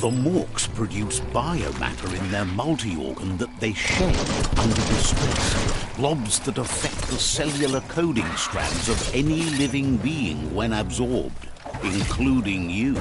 The morks produce biomatter in their multi-organ that they shed under distress, blobs that affect the cellular coding strands of any living being when absorbed, including you.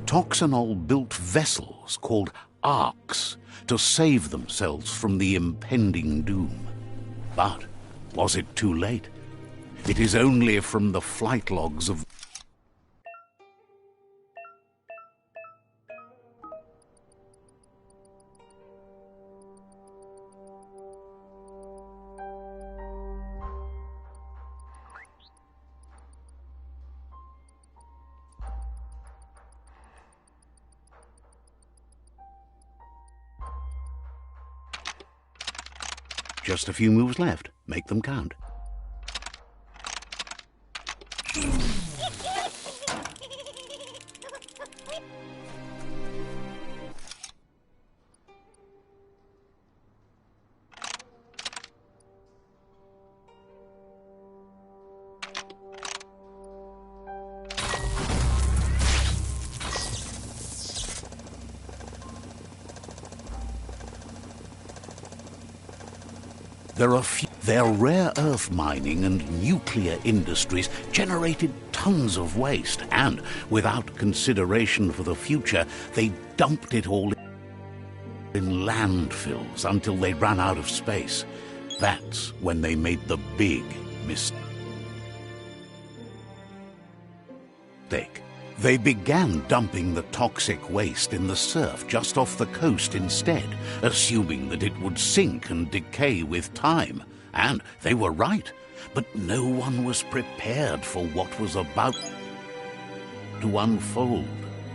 Toxanol built vessels called arks to save themselves from the impending doom. But was it too late? It is only from the flight logs of just a few moves left. Make them count. Their rare earth mining and nuclear industries generated tons of waste, and without consideration for the future, they dumped it all in landfills until they ran out of space. That's when they made the big mistake. They began dumping the toxic waste in the surf just off the coast instead, assuming that it would sink and decay with time. And they were right, but no one was prepared for what was about to unfold.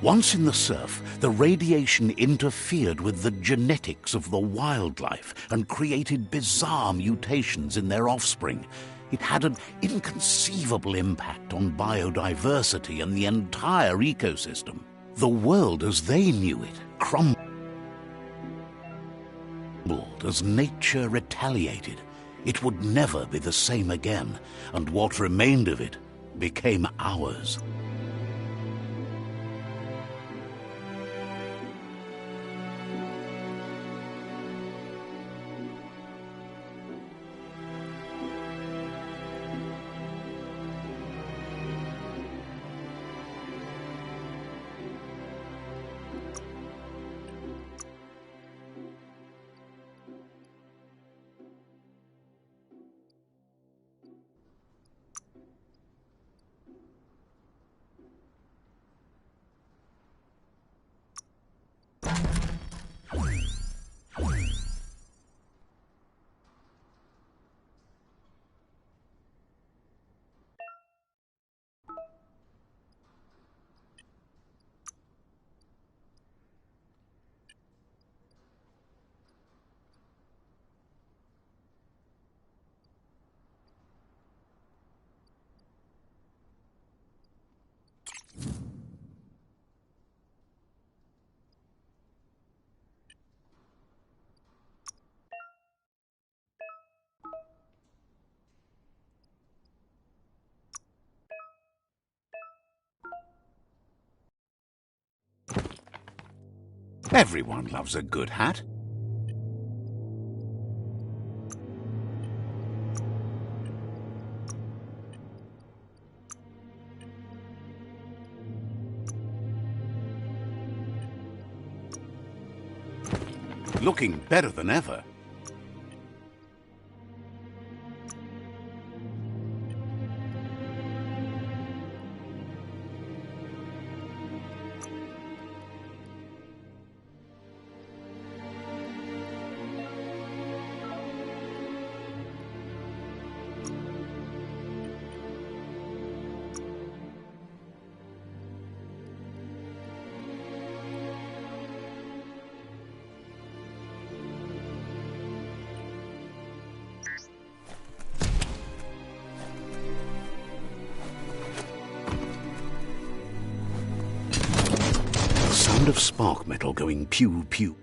Once in the surf, the radiation interfered with the genetics of the wildlife and created bizarre mutations in their offspring. It had an inconceivable impact on biodiversity and the entire ecosystem. The world as they knew it crumbled as nature retaliated. It would never be the same again, and what remained of it became ours. Everyone loves a good hat. Looking better than ever. Sound of spark metal going pew pew.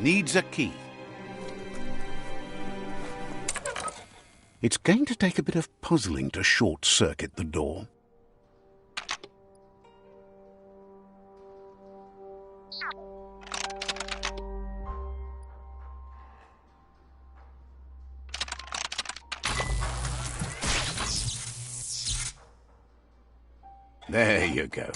Needs a key. It's going to take a bit of puzzling to short-circuit the door. There you go.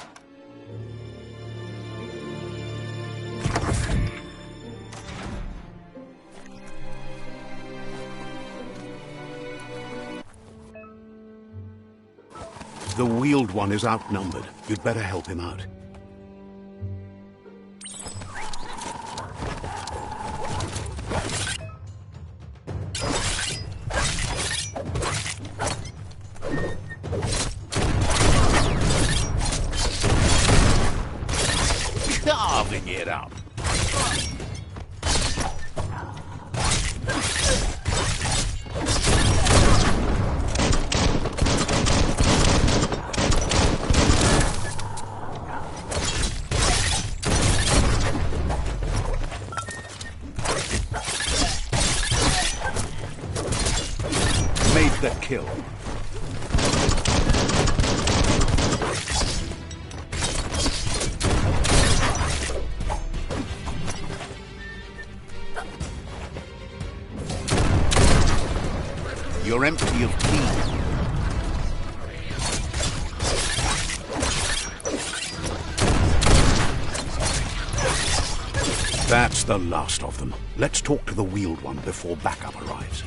The wheeled one is outnumbered. You'd better help him out. Carving it up. Made the kill. You're empty of key. That's the last of them. Let's talk to the wheeled one before backup arrives.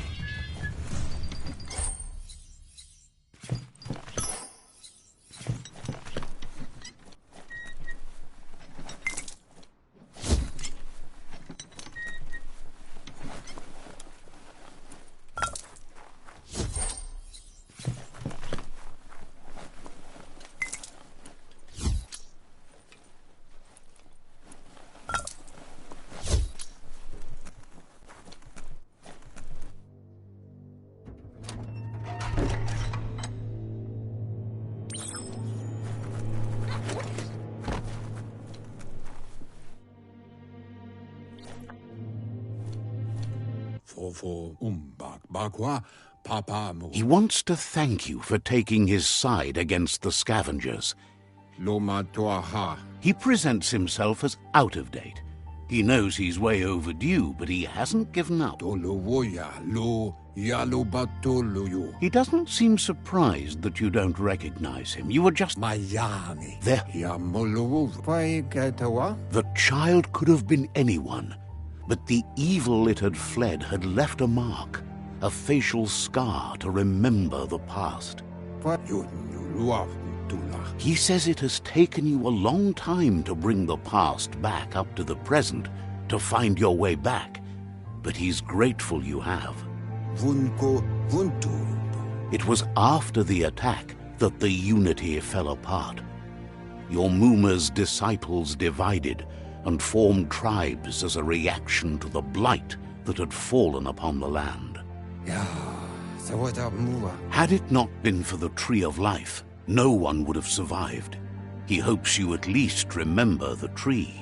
He wants to thank you for taking his side against the scavengers. He presents himself as out of date. He knows he's way overdue, but he hasn't given up. He doesn't seem surprised that you don't recognize him. You were just there. The child could have been anyone, but the evil it had fled had left a mark, a facial scar to remember the past. He says it has taken you a long time to bring the past back up to the present, to find your way back, but he's grateful you have. It was after the attack that the unity fell apart. Your Muma's disciples divided and formed tribes as a reaction to the blight that had fallen upon the land. Had it not been for the Tree of Life, no one would have survived. He hopes you at least remember the tree.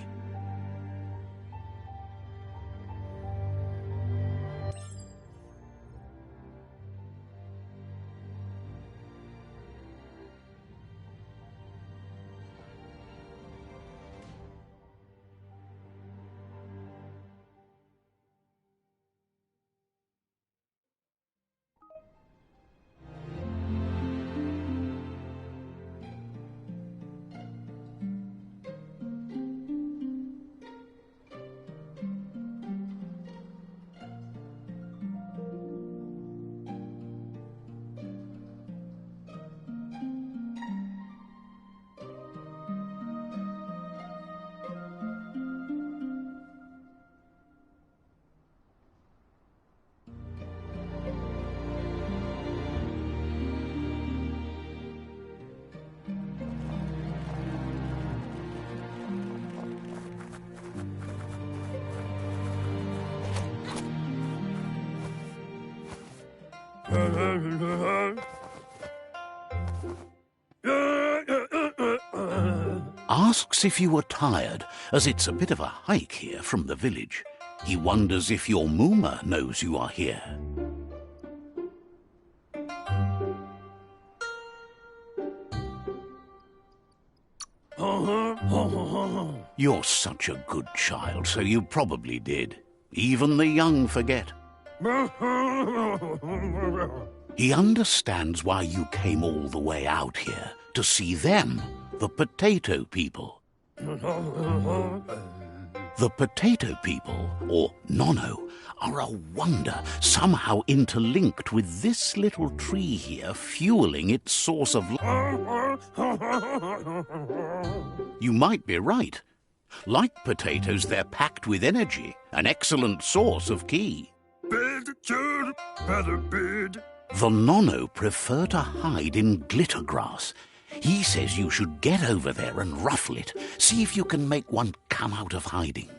Asks if you are tired, as it's a bit of a hike here from the village. He wonders if your Mooma knows you are here. You're such a good child, so you probably did. Even the young forget. He understands why you came all the way out here, to see them, the potato people. The potato people, or Nono, are a wonder, somehow interlinked with this little tree here, fueling its source of life. You might be right. Like potatoes, they're packed with energy, an excellent source of ki. The Nono prefer to hide in glitter grass. He says you should get over there and ruffle it. See if you can make one come out of hiding.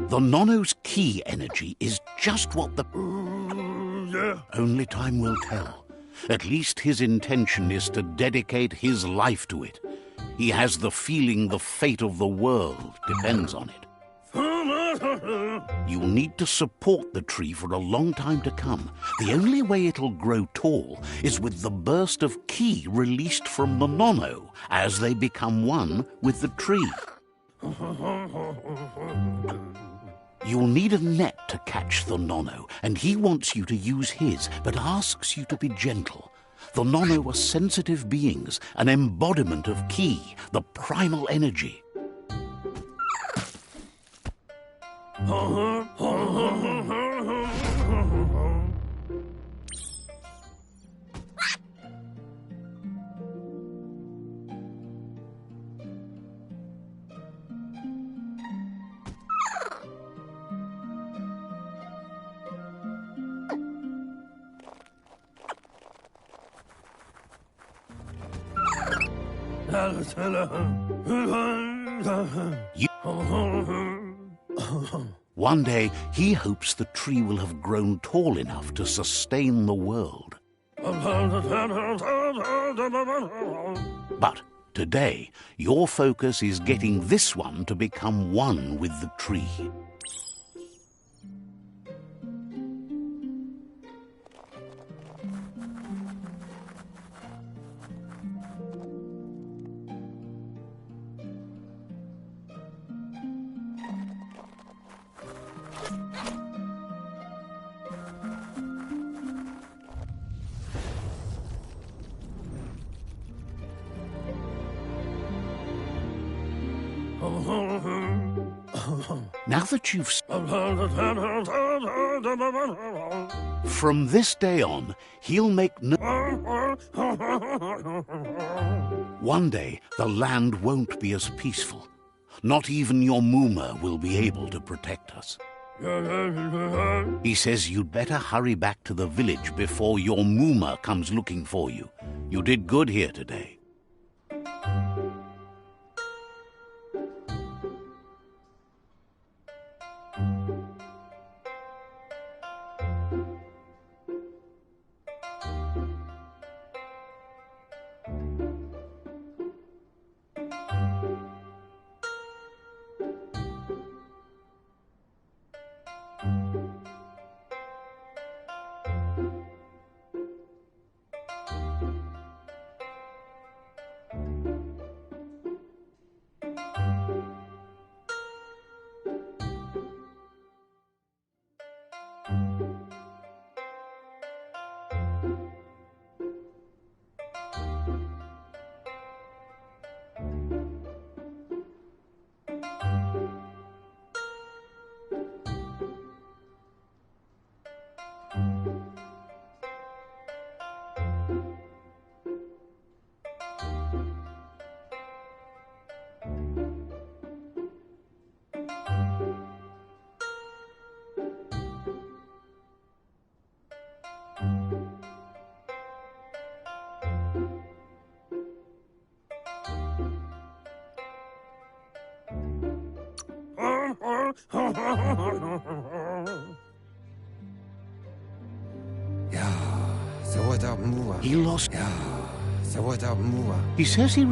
The Nono's ki energy is just what the... Only time will tell. At least his intention is to dedicate his life to it. He has the feeling the fate of the world depends on it. You'll need to support the tree for a long time to come. The only way it'll grow tall is with the burst of ki released from the Nono as they become one with the tree. You'll need a net to catch the Nono, and he wants you to use his, but asks you to be gentle. The Nono are sensitive beings, an embodiment of ki, the primal energy. One day, he hopes the tree will have grown tall enough to sustain the world. But today, your focus is getting this one to become one with the tree. Now that you've... From this day on, he'll make no... One day, the land won't be as peaceful. Not even your Mooma will be able to protect us. He says you'd better hurry back to the village before your Mooma comes looking for you. You did good here today. He lost. He says he...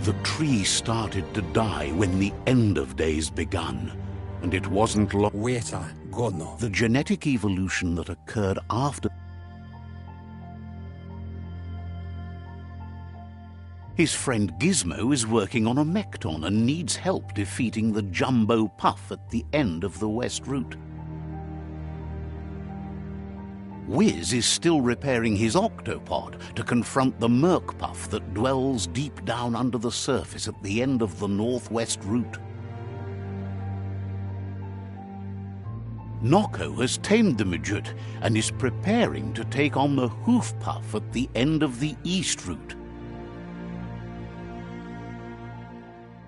The tree started to die when the end of days begun, and it wasn't long. The genetic evolution that occurred after... His friend Gizmo is working on a Mekton and needs help defeating the Jumbo Puff at the end of the West Route. Wiz is still repairing his octopod to confront the Merc Puff that dwells deep down under the surface at the end of the Northwest Route. Nocco has tamed the midget and is preparing to take on the Hoof Puff at the end of the East Route.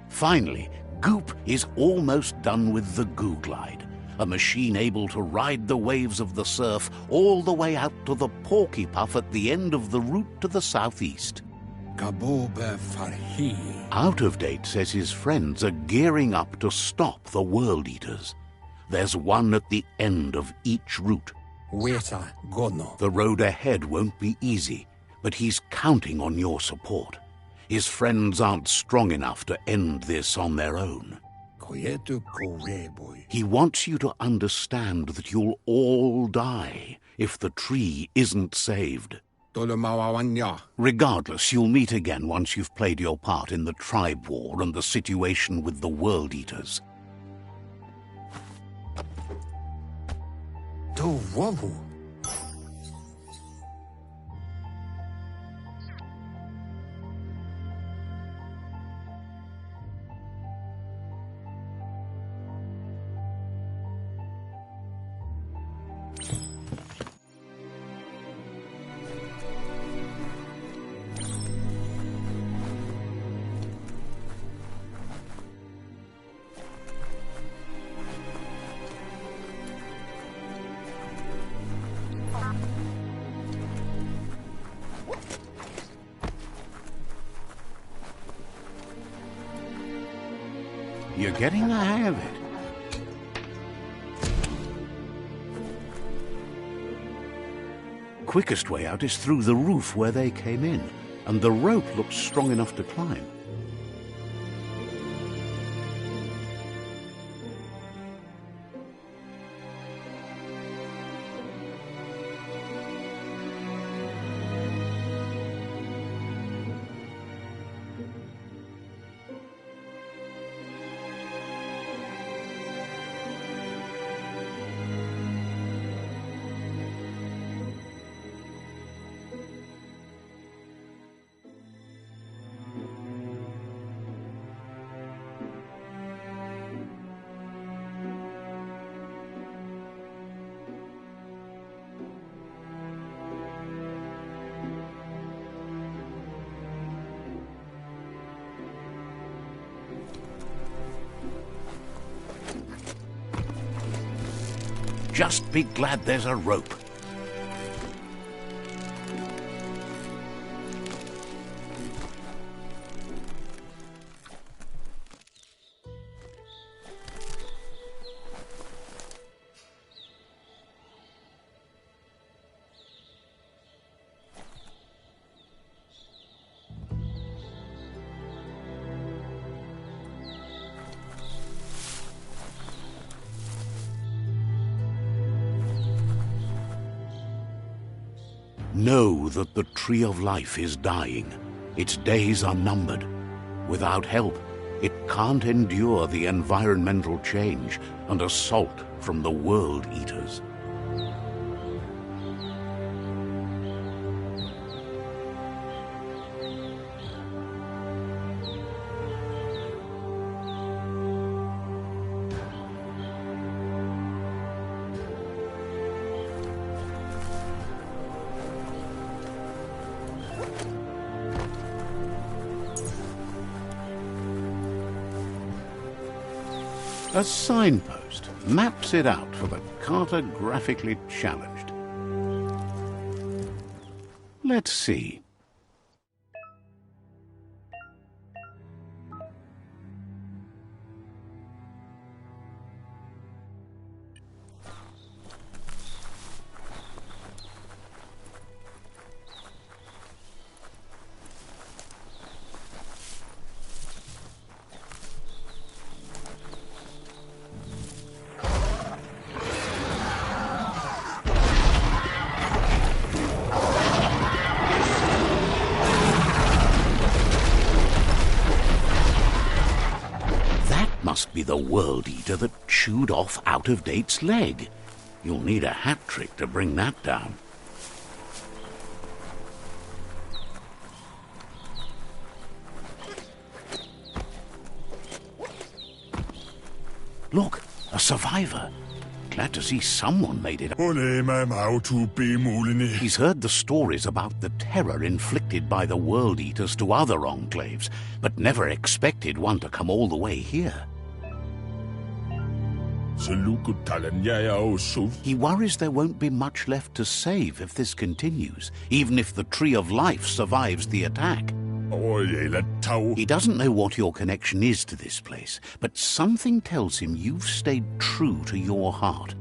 Finally, Goop is almost done with the Goo Glide, a machine able to ride the waves of the surf all the way out to the Porky Puff at the end of the route to the southeast. Out of Date says his friends are gearing up to stop the World Eaters. There's one at the end of each route. The road ahead won't be easy, but he's counting on your support. His friends aren't strong enough to end this on their own. He wants you to understand that you'll all die if the tree isn't saved. Regardless, you'll meet again once you've played your part in the tribe war and the situation with the World Eaters. You're getting the hang of it. Quickest way out is through the roof where they came in, and the rope looks strong enough to climb. Just be glad there's a rope. Know that the Tree of Life is dying. Its days are numbered. Without help, it can't endure the environmental change and assault from the World Eaters. A signpost maps it out for the cartographically challenged. Let's see. must be the World Eater that chewed off Out-of-Date's leg. You'll need a hat trick to bring that down. Look, a survivor. Glad to see someone made it. He's heard the stories about the terror inflicted by the World Eaters to other enclaves, but never expected one to come all the way here. He worries there won't be much left to save if this continues, even if the Tree of Life survives the attack. He doesn't know what your connection is to this place, but something tells him you've stayed true to your heart.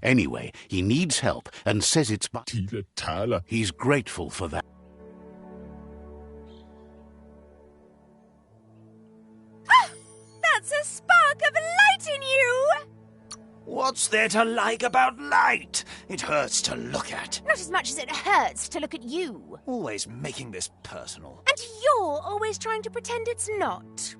Anyway, he needs help and says it's He's grateful for that. That's a spark of light in you! What's there to like about light? It hurts to look at. Not as much as it hurts to look at you. Always making this personal. And you're always trying to pretend it's not.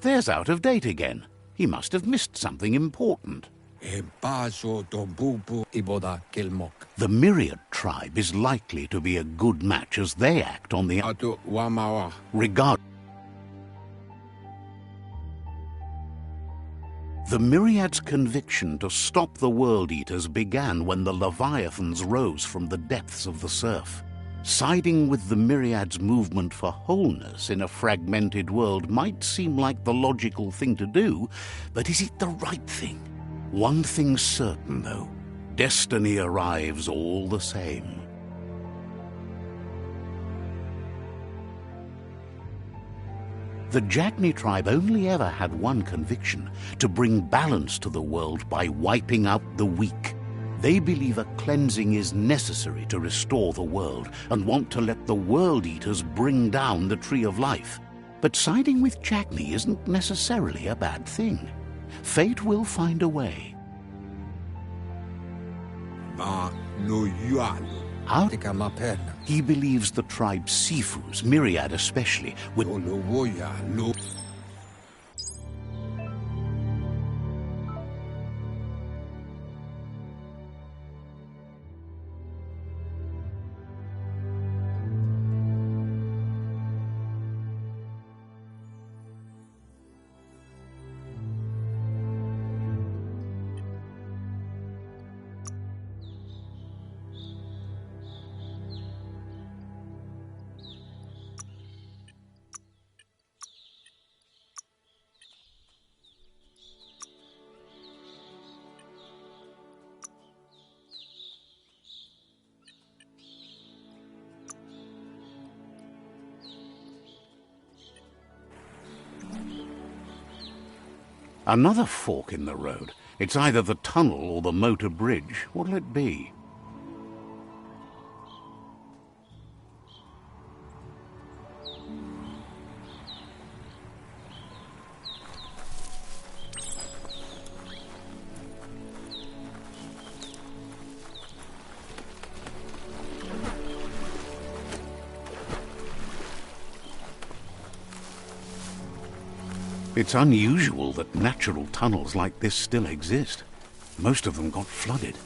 There's Out-of-Date again. He must have missed something important. The Myriad tribe is likely to be a good match as they act on the regard. The Myriad's conviction to stop the World Eaters began when the Leviathans rose from the depths of the surf. Siding with the Myriad's movement for wholeness in a fragmented world might seem like the logical thing to do, but is it the right thing? One thing's certain, though. Destiny arrives all the same. The Jagni tribe only ever had one conviction: to bring balance to the world by wiping out the weak. They believe a cleansing is necessary to restore the world and want to let the World Eaters bring down the Tree of Life. But siding with Jagni isn't necessarily a bad thing. Fate will find a way. He believes the tribe Sifus, Myriad especially, would... Another fork in the road. It's either the tunnel or the motor bridge. What'll it be? It's unusual that natural tunnels like this still exist. Most of them got flooded.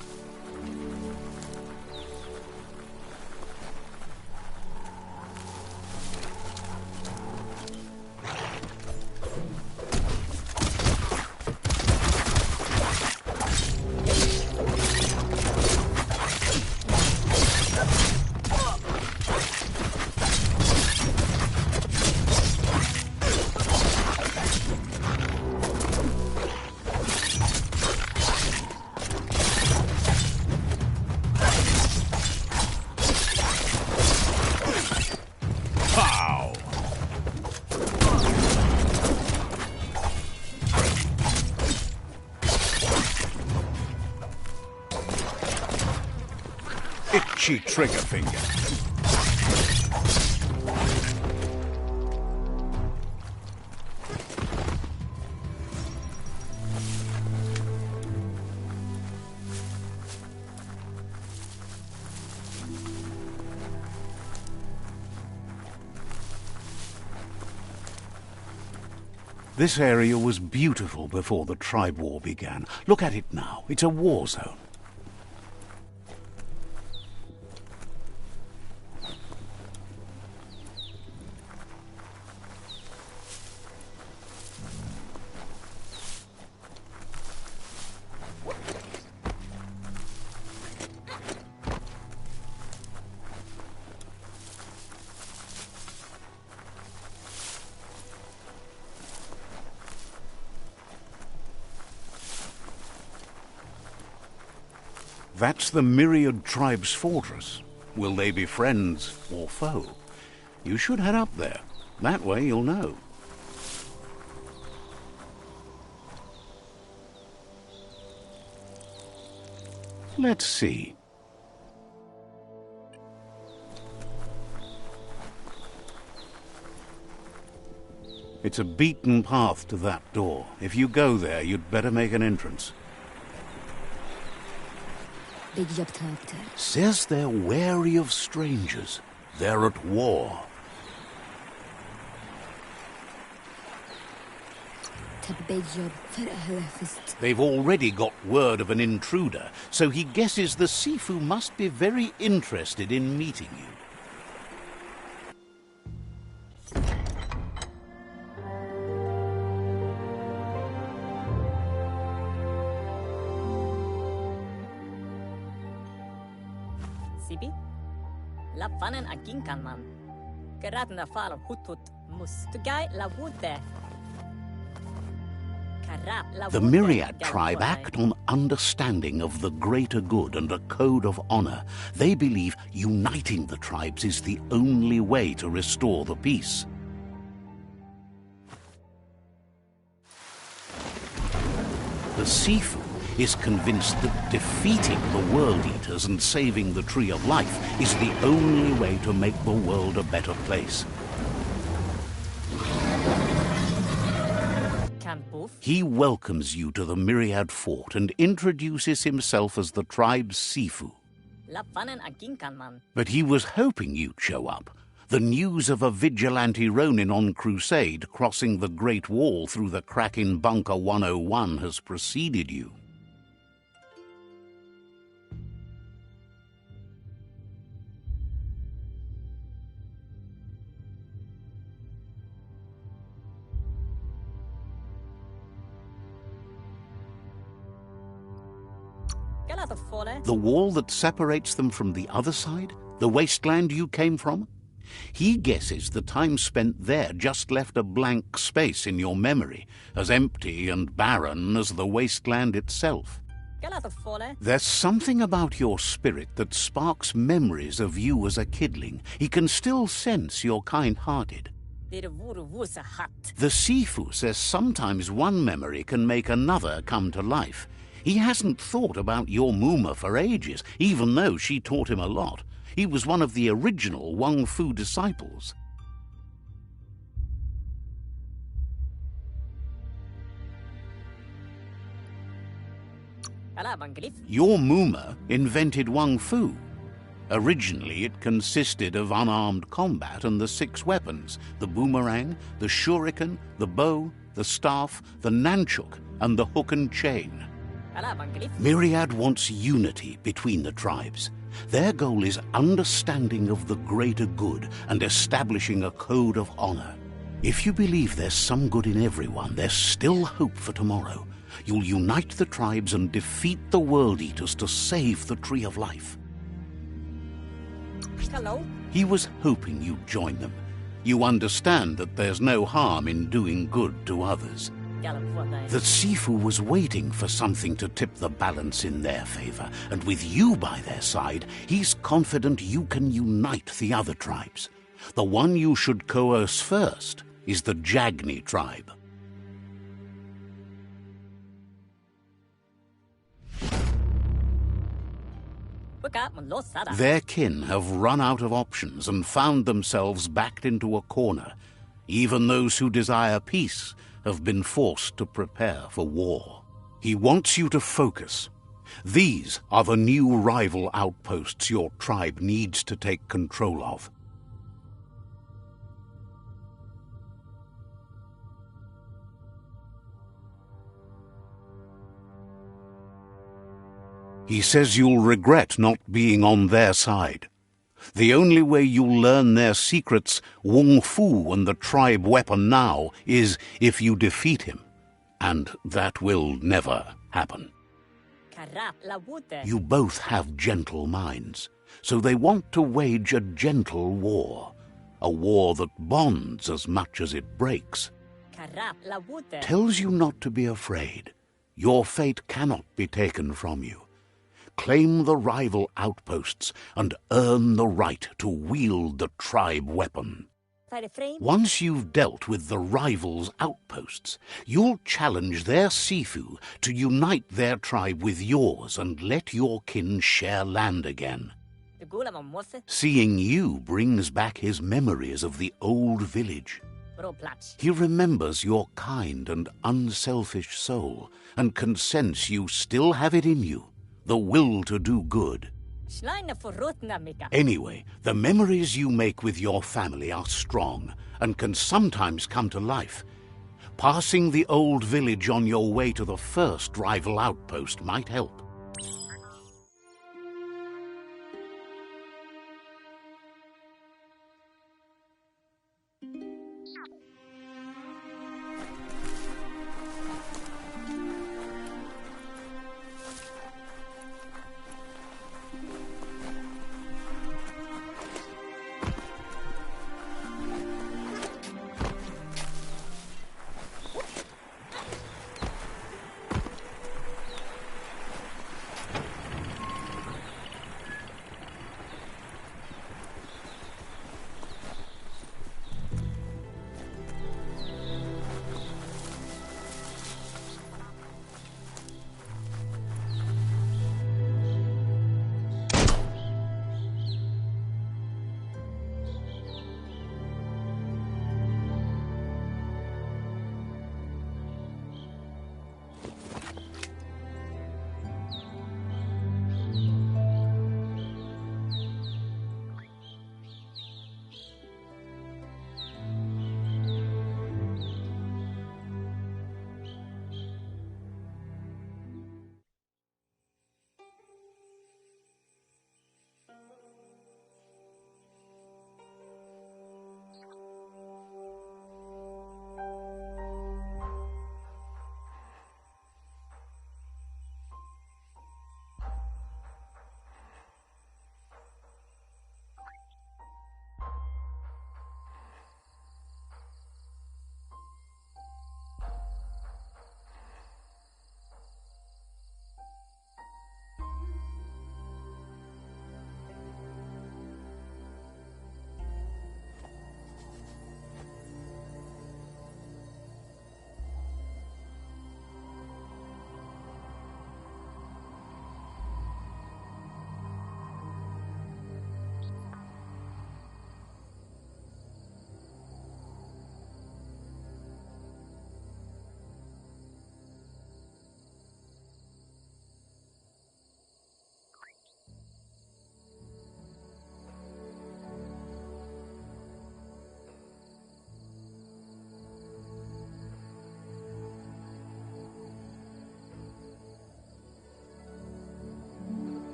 Itchy trigger finger. This area was beautiful before the tribe war began. Look at it now. It's a war zone. That's the Myriad Tribe's fortress. Will they be friends or foe? You should head up there. That way you'll know. Let's see. It's a beaten path to that door. If you go there, you'd better make an entrance. Says they're wary of strangers. They're at war. They've already got word of an intruder, so he guesses the Sifu must be very interested in meeting you. La fanen aginkan man. Geradna fal hutut mustugai la wude. The Myriad tribe act on understanding of the greater good and a code of honor. They believe uniting the tribes is the only way to restore the peace. The Sifu is convinced that defeating the World Eaters and saving the Tree of Life is the only way to make the world a better place. He welcomes you to the Myriad Fort and introduces himself as the tribe's Sifu. But he was hoping you'd show up. The news of a vigilante Ronin on crusade crossing the Great Wall through the crack in Bunker 101 has preceded you. The wall that separates them from the other side? The wasteland you came from? He guesses the time spent there just left a blank space in your memory, as empty and barren as the wasteland itself. There's something about your spirit that sparks memories of you as a kidling. He can still sense you're kind-hearted. The Sifu says sometimes one memory can make another come to life. He hasn't thought about your Muma for ages, even though she taught him a lot. He was one of the original WUNG-FU disciples. Your Muma invented WUNG-FU. Originally, it consisted of unarmed combat and the 6 weapons: the boomerang, the shuriken, the bow, the staff, the nunchuk, and the hook and chain. Ala banglif. Myriad wants unity between the tribes. Their goal is understanding of the greater good and establishing a code of honor. If you believe there's some good in everyone, there's still hope for tomorrow. You'll unite the tribes and defeat the World Eaters to save the Tree of Life. Hello. He was hoping you'd join them. You understand that there's no harm in doing good to others. The Sifu was waiting for something to tip the balance in their favor, and with you by their side, he's confident you can unite the other tribes. The one you should coerce first is the Jagni tribe. Their kin have run out of options and found themselves backed into a corner. Even those who desire peace have been forced to prepare for war. He wants you to focus. These are the new rival outposts your tribe needs to take control of. He says you'll regret not being on their side. The only way you'll learn their secrets, WUNG-FU and the tribe weapon now, is if you defeat him. And that will never happen. You both have gentle minds, so they want to wage a gentle war. A war that bonds as much as it breaks. Tells you not to be afraid. Your fate cannot be taken from you. Claim the rival outposts and earn the right to wield the tribe weapon. Once you've dealt with the rivals' outposts, you'll challenge their Sifu to unite their tribe with yours and let your kin share land again. Seeing you brings back his memories of the old village. He remembers your kind and unselfish soul and can sense you still have it in you. The will to do good. Anyway, the memories you make with your family are strong and can sometimes come to life. Passing the old village on your way to the first rival outpost might help.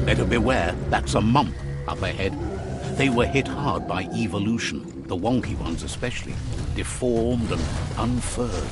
Better beware, that's a mump up ahead. They were hit hard by evolution, the wonky ones especially, deformed and unfurred.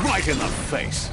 Right in the face.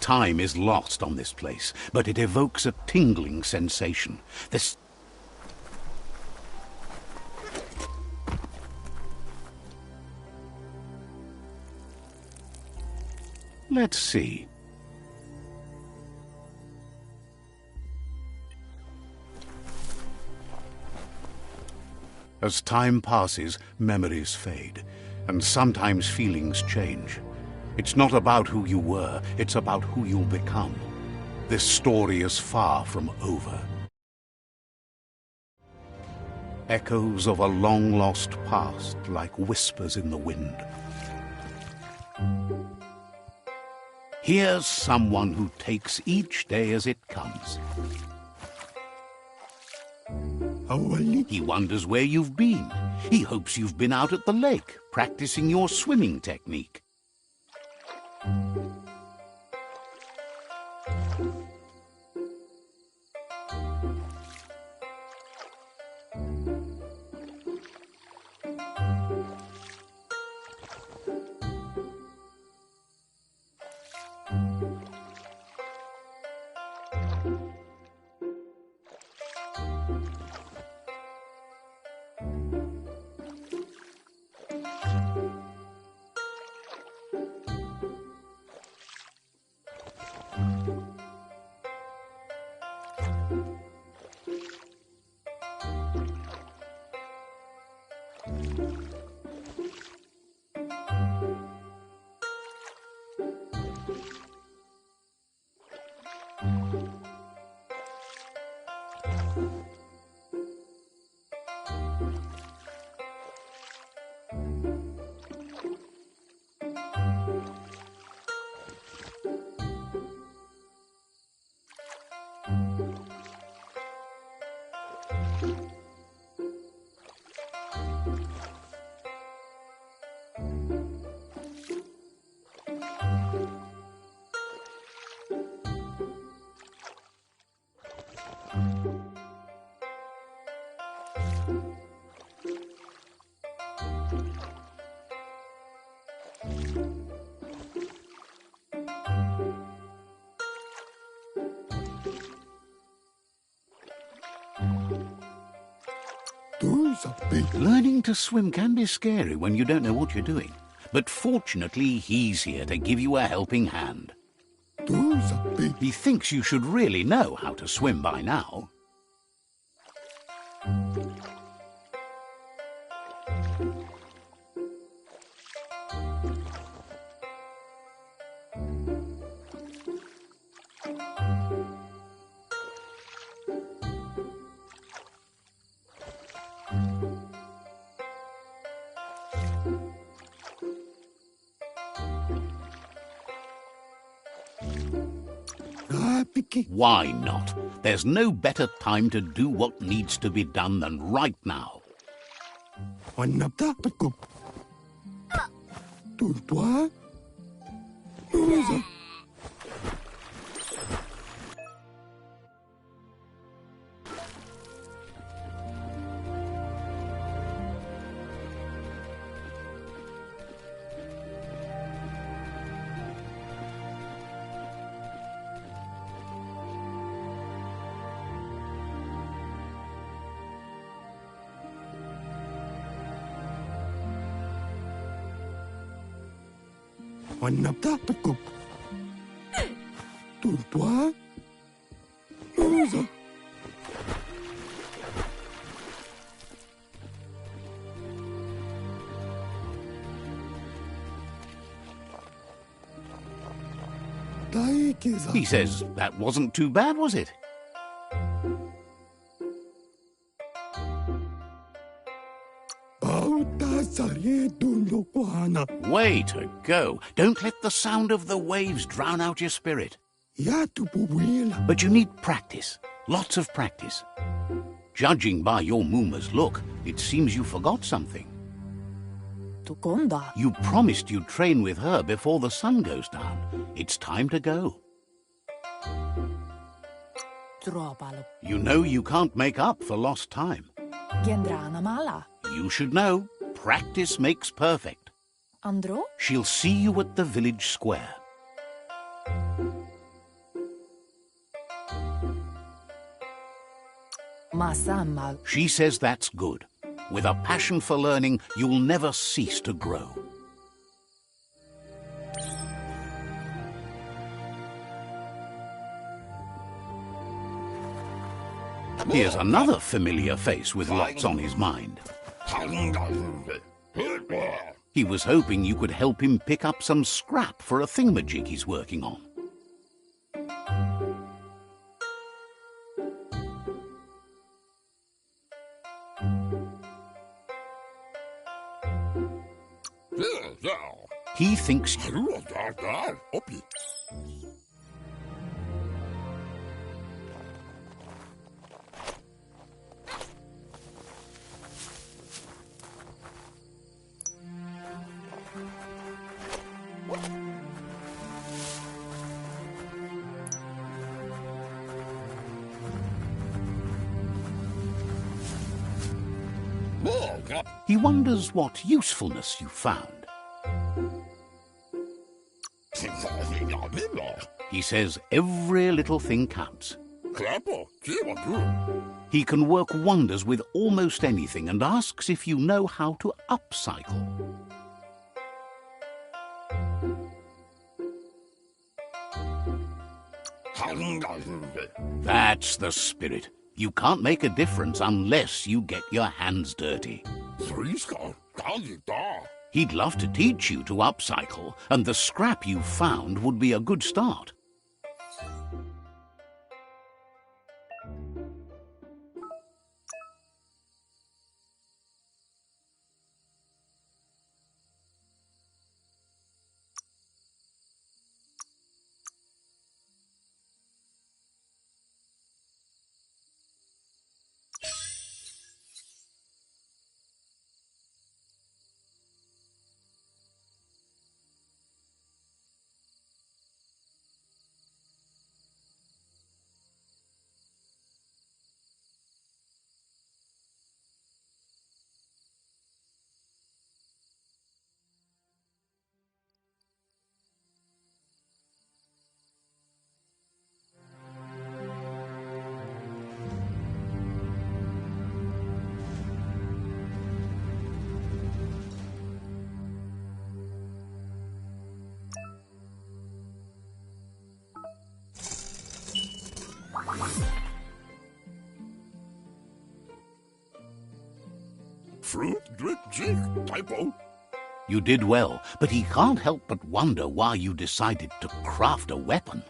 Time is lost on this place, but it evokes a tingling sensation. This... Let's see. As time passes, memories fade, and sometimes feelings change. It's not about who you were, it's about who you'll become. This story is far from over. Echoes of a long-lost past, like whispers in the wind. Here's someone who takes each day as it comes. He wonders where you've been. He hopes you've been out at the lake, practicing your swimming technique. Learning to swim can be scary when you don't know what you're doing. But fortunately, he's here to give you a helping hand. He thinks you should really know how to swim by now. Why not? There's no better time to do what needs to be done than right now. He says that wasn't too bad, was it? Way to go. Don't let the sound of the waves drown out your spirit. But you need practice. Lots of practice. Judging by your Muma's look, it seems you forgot something. You promised you'd train with her before the sun goes down. It's time to go. You know you can't make up for lost time. You should know, practice makes perfect. Andro? She'll see you at the village square. She says that's good. With a passion for learning, you'll never cease to grow. Here's another familiar face with lots on his mind. He was hoping you could help him pick up some scrap for a thingamajig he's working on. He thinks he wonders what usefulness you found. He says every little thing counts. He can work wonders with almost anything and asks if you know how to upcycle. That's the spirit. You can't make a difference unless you get your hands dirty. He'd love to teach you to upcycle, and the scrap you found would be a good start. Fruit, drip, cheek, typo. You did well, but he can't help but wonder why you decided to craft a weapon.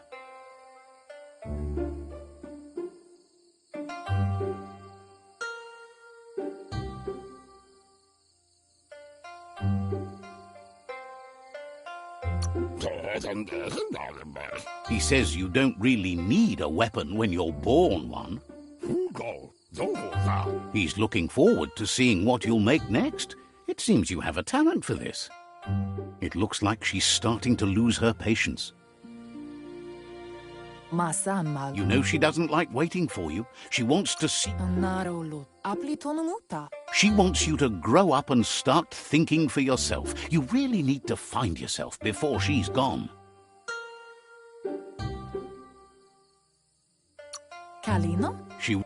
He says you don't really need a weapon when you're born one. He's looking forward to seeing what you'll make next. It seems you have a talent for this. It looks like she's starting to lose her patience. You know she doesn't like waiting for you. She wants to see... She wants you to grow up and start thinking for yourself. You really need to find yourself before she's gone. She...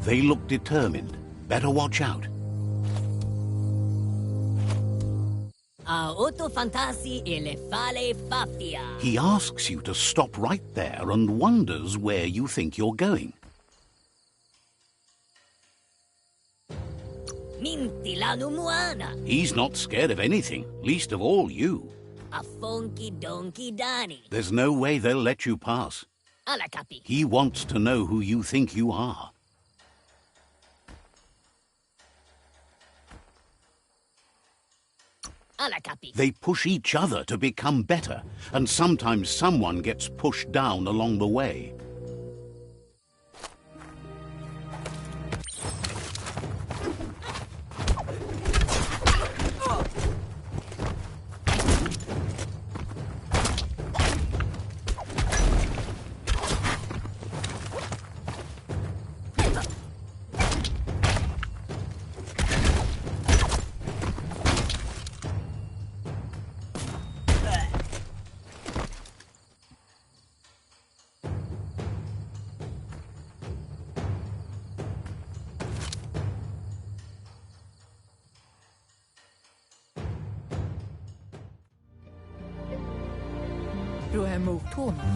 They look determined. Better watch out. He asks you to stop right there and wonders where you think you're going. He's not scared of anything, least of all you. There's no way they'll let you pass. He wants to know who you think you are. They push each other to become better, and sometimes someone gets pushed down along the way.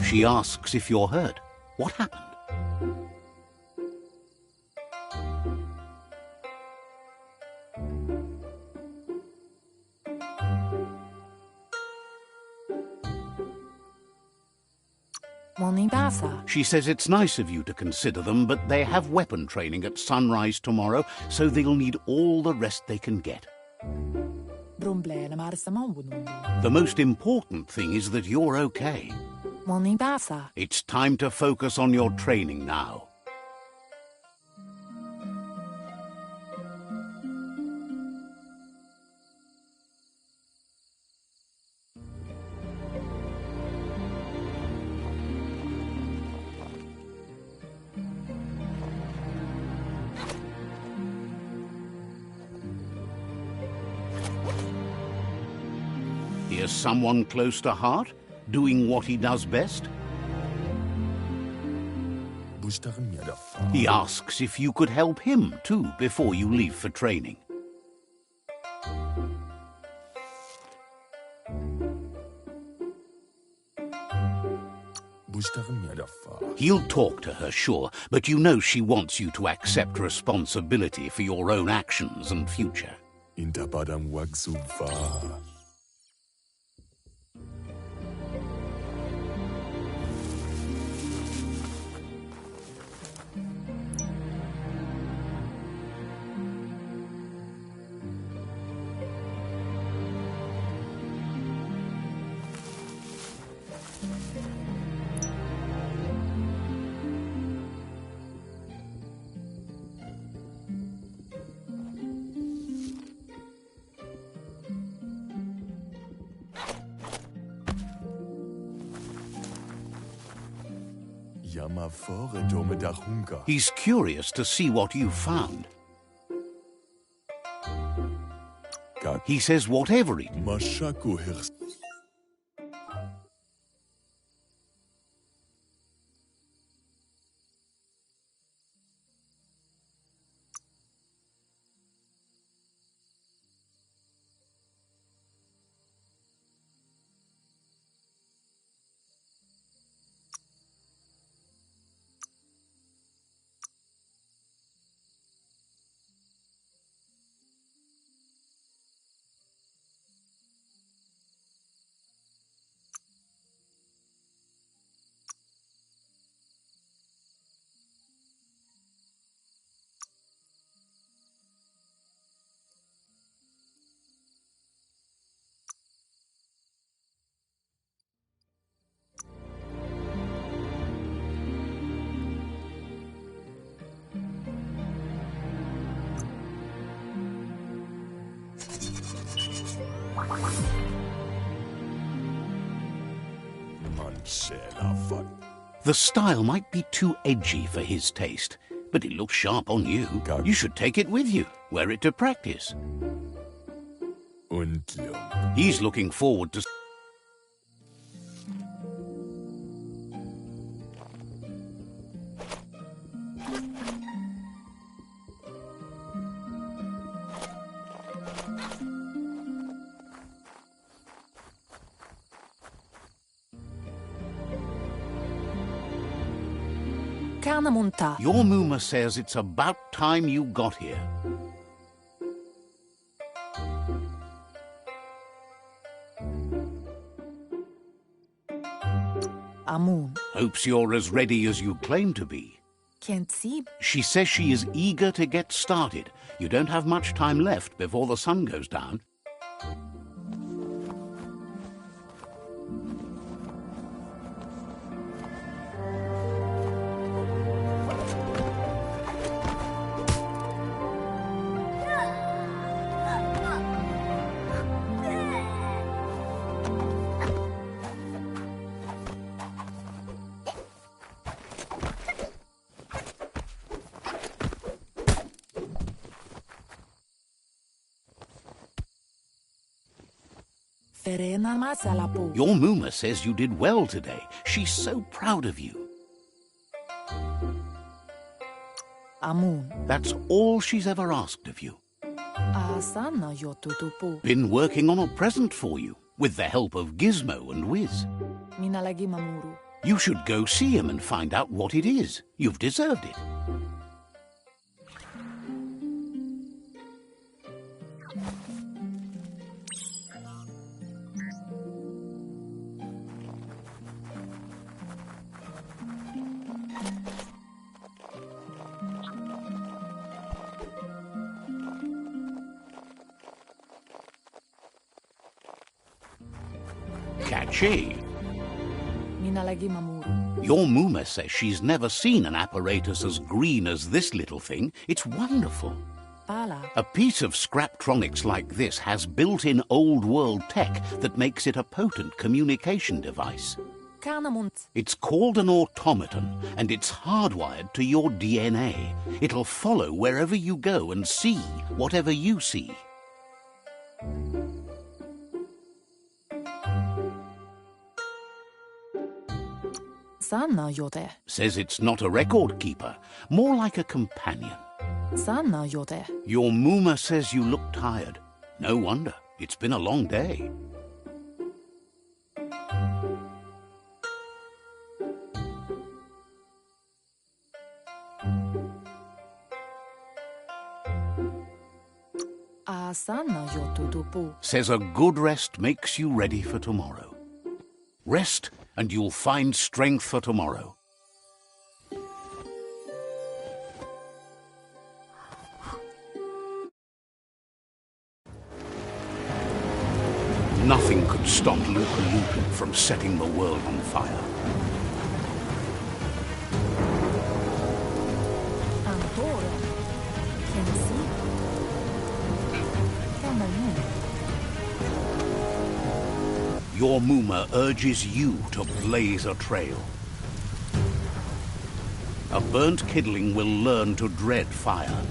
She asks if you're hurt. What happened? She says it's nice of you to consider them, but they have weapon training at sunrise tomorrow, so they'll need all the rest they can get. The most important thing is that you're okay. It's time to focus on your training now. Here's someone close to heart, doing what he does best. He asks if you could help him too before you leave for training. He'll talk to her, sure, but you know she wants you to accept responsibility for your own actions and future. He's curious to see what you've found. He says whatever it is. The style might be too edgy for his taste, but it looks sharp on you. You should take it with you, wear it to practice. He's looking forward to... Your Muma says it's about time you got here. Amun. Hopes you're as ready as you claim to be. Can't see. She says she is eager to get started. You don't have much time left before the sun goes down. Your Muma says you did well today. She's so proud of you. Amun. That's all she's ever asked of you. Asana yotutupu. Been working on a present for you, with the help of Gizmo and Wiz. Minalagi mamuru. You should go see him and find out what it is. You've deserved it. Catchy. Minalagi mamuru. Your Muma says she's never seen an apparatus as green as this little thing. It's wonderful. Pala. A piece of Scraptronics like this has built-in old world tech that makes it a potent communication device. Kanamunt. It's called an automaton, and it's hardwired to your DNA. It'll follow wherever you go and see whatever you see. Sana yote. Says it's not a record keeper, more like a companion. Sana yote. Your Muma says you look tired. No wonder. It's been a long day. Asana yotutupu. Says a good rest makes you ready for tomorrow. Rest and you'll find strength for tomorrow. Nothing could stop Luka from setting the world on fire. Ancora. Can see. Kamamun. Your Muma urges you to blaze a trail. A burnt kidling will learn to dread fire.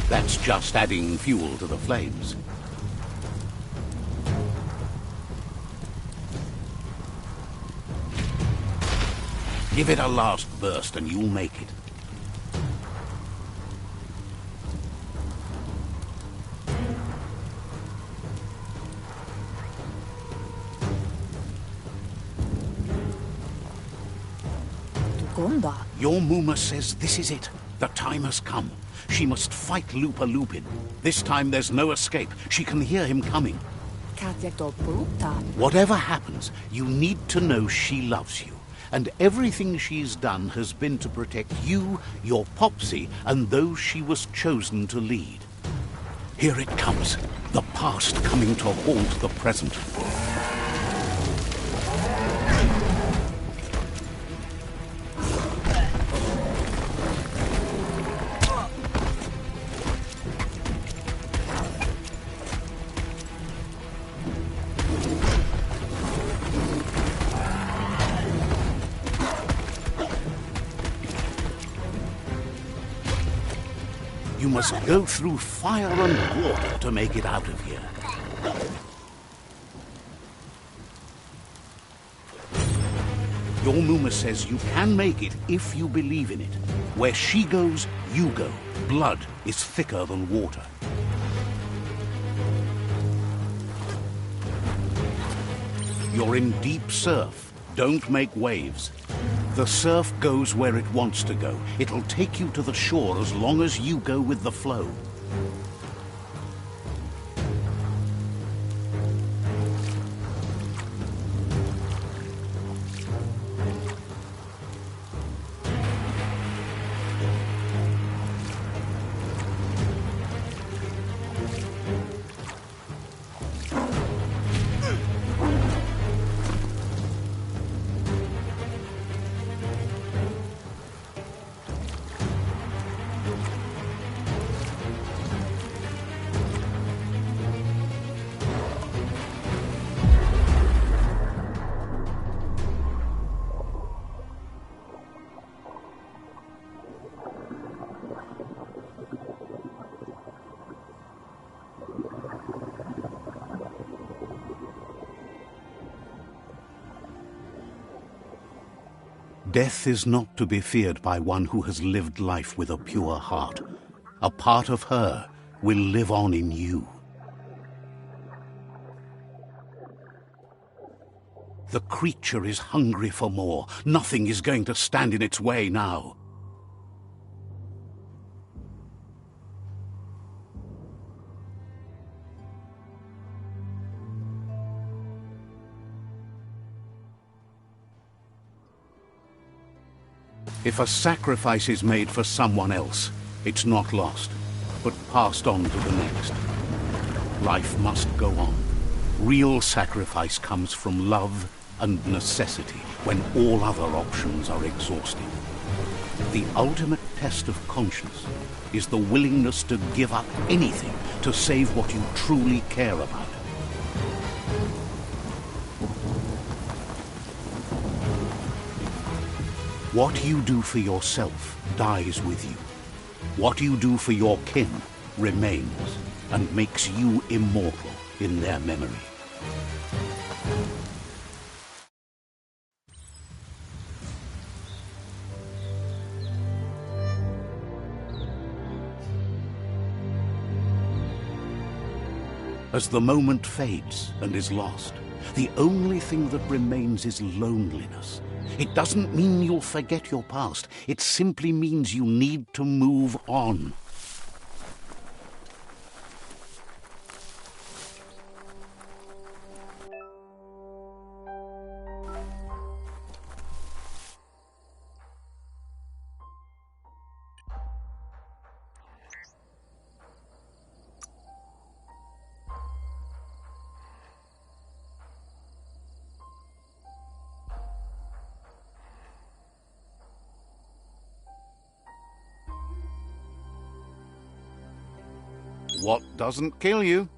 That's just adding fuel to the flames. Give it a last burst and you'll make it. Your Muma says this is it. The time has come. She must fight Lupa-Lupin. This time there's no escape. She can hear him coming. Whatever happens, you need to know she loves you. And everything she's done has been to protect you, your Popsy, and those she was chosen to lead. Here it comes. The past coming to haunt the present. You must go through fire and water to make it out of here. Your Muma says you can make it if you believe in it. Where she goes, you go. Blood is thicker than water. You're in deep surf. Don't make waves. The surf goes where it wants to go. It'll take you to the shore as long as you go with the flow. Death is not to be feared by one who has lived life with a pure heart. A part of her will live on in you. The creature is hungry for more. Nothing is going to stand in its way now. If a sacrifice is made for someone else, it's not lost, but passed on to the next. Life must go on. Real sacrifice comes from love and necessity when all other options are exhausted. The ultimate test of conscience is the willingness to give up anything to save what you truly care about. What you do for yourself dies with you. What you do for your kin remains and makes you immortal in their memory. As the moment fades and is lost, the only thing that remains is loneliness. It doesn't mean you'll forget your past. It simply means you need to move on. What doesn't kill you?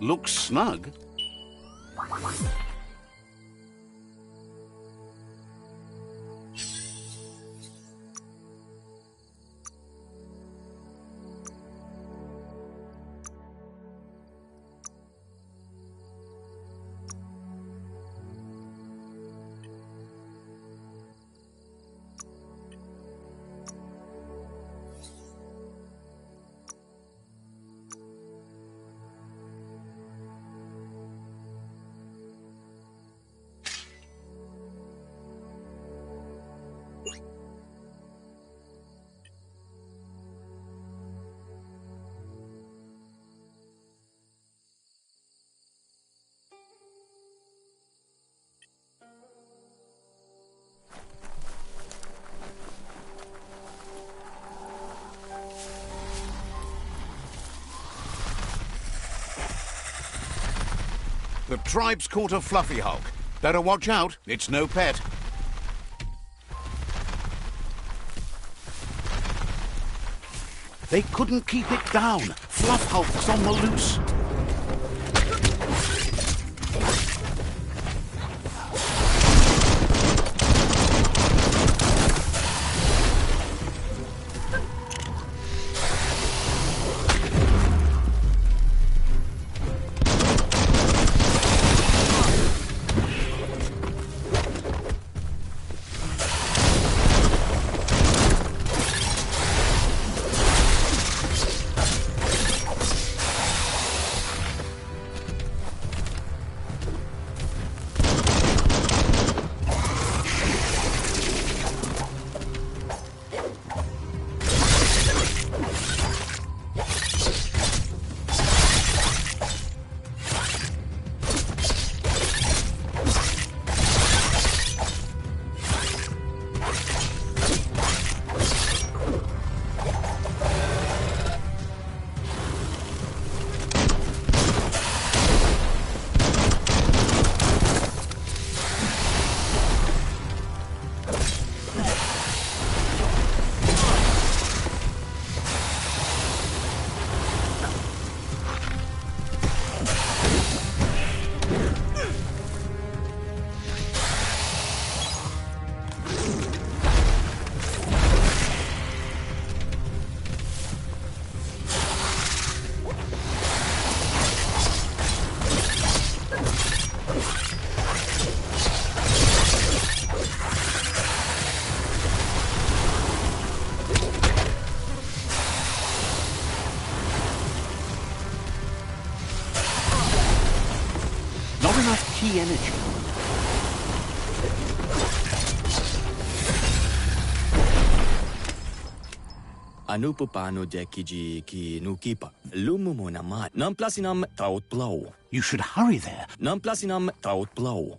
Looks snug. The tribe's caught a fluffy hulk. Better watch out, it's no pet. They couldn't keep it down. Fluff hulk's on the loose. Key energy. Anupupano dekiji ki nukipa. Lumumonamat. Namplasinam taut blow. You should hurry there. Namplasinam taut blow.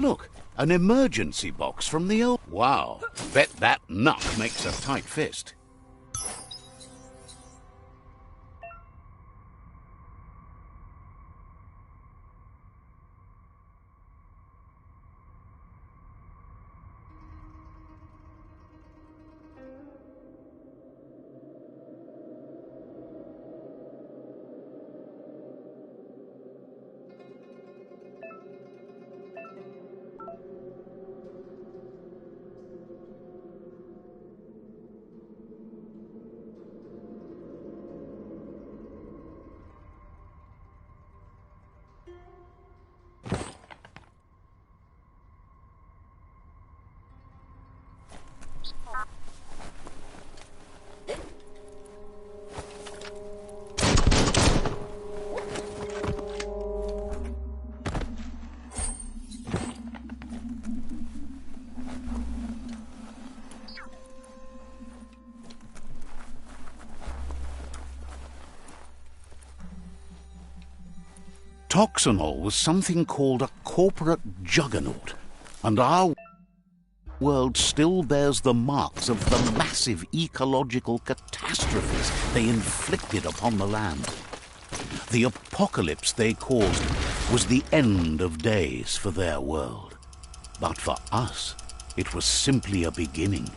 Look, an emergency box from the old... Wow, bet that nut makes a tight fist. Toxanol was something called a corporate juggernaut, and our world still bears the marks of the massive ecological catastrophes they inflicted upon the land. The apocalypse they caused was the end of days for their world. But for us, it was simply a beginning.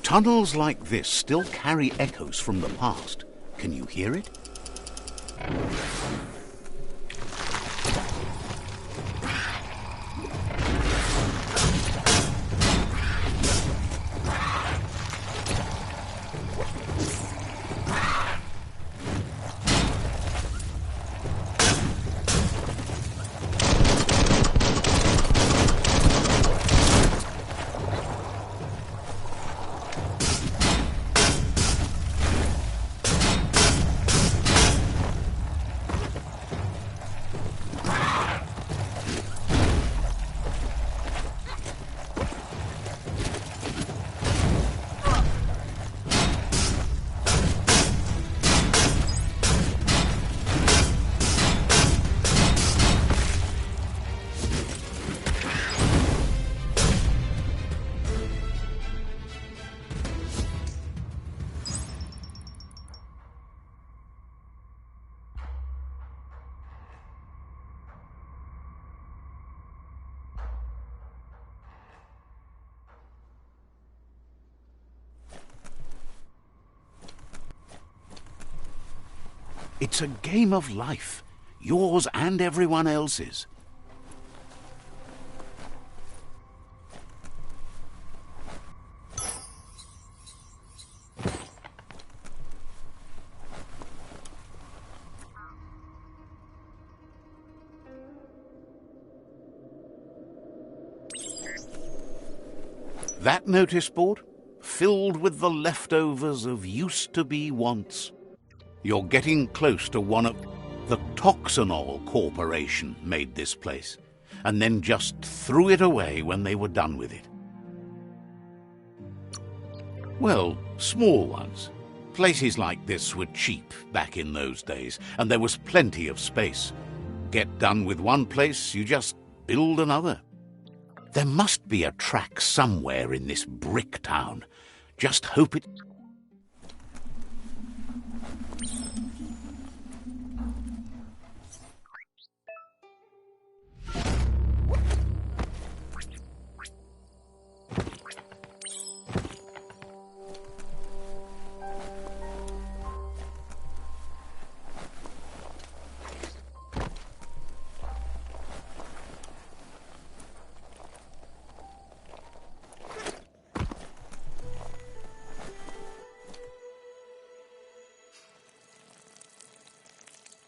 Tunnels like this still carry echoes from the past. Can you hear it? It's a game of life, yours and everyone else's. That notice board, filled with the leftovers of used-to-be wants. You're getting close to one of... The Toxanol Corporation made this place, and then just threw it away when they were done with it. Well, small ones. Places like this were cheap back in those days, and there was plenty of space. Get done with one place, you just build another. There must be a track somewhere in this brick town. Just hope it...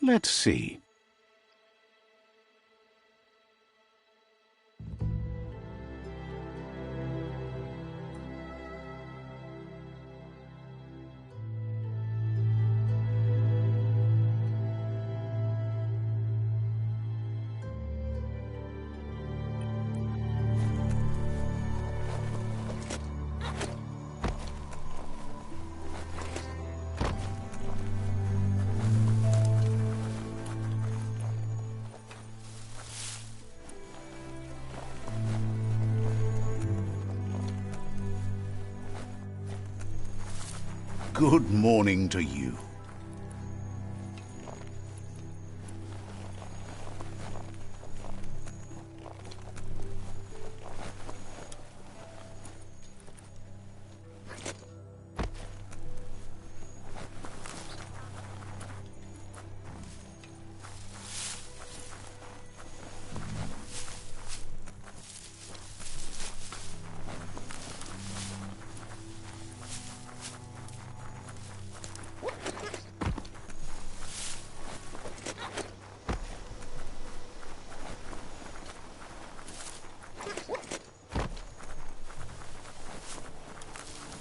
Let's see. Good morning to you.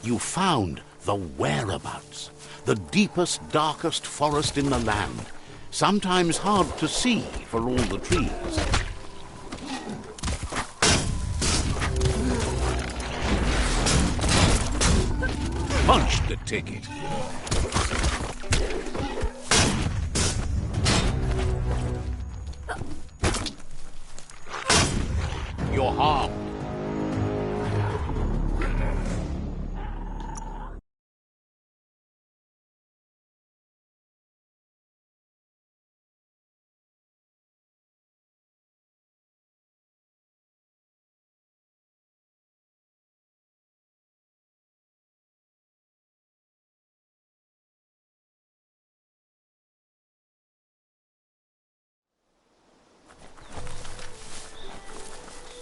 You found the whereabouts, the deepest, darkest forest in the land, sometimes hard to see for all the trees. Punched the ticket. You're harmed.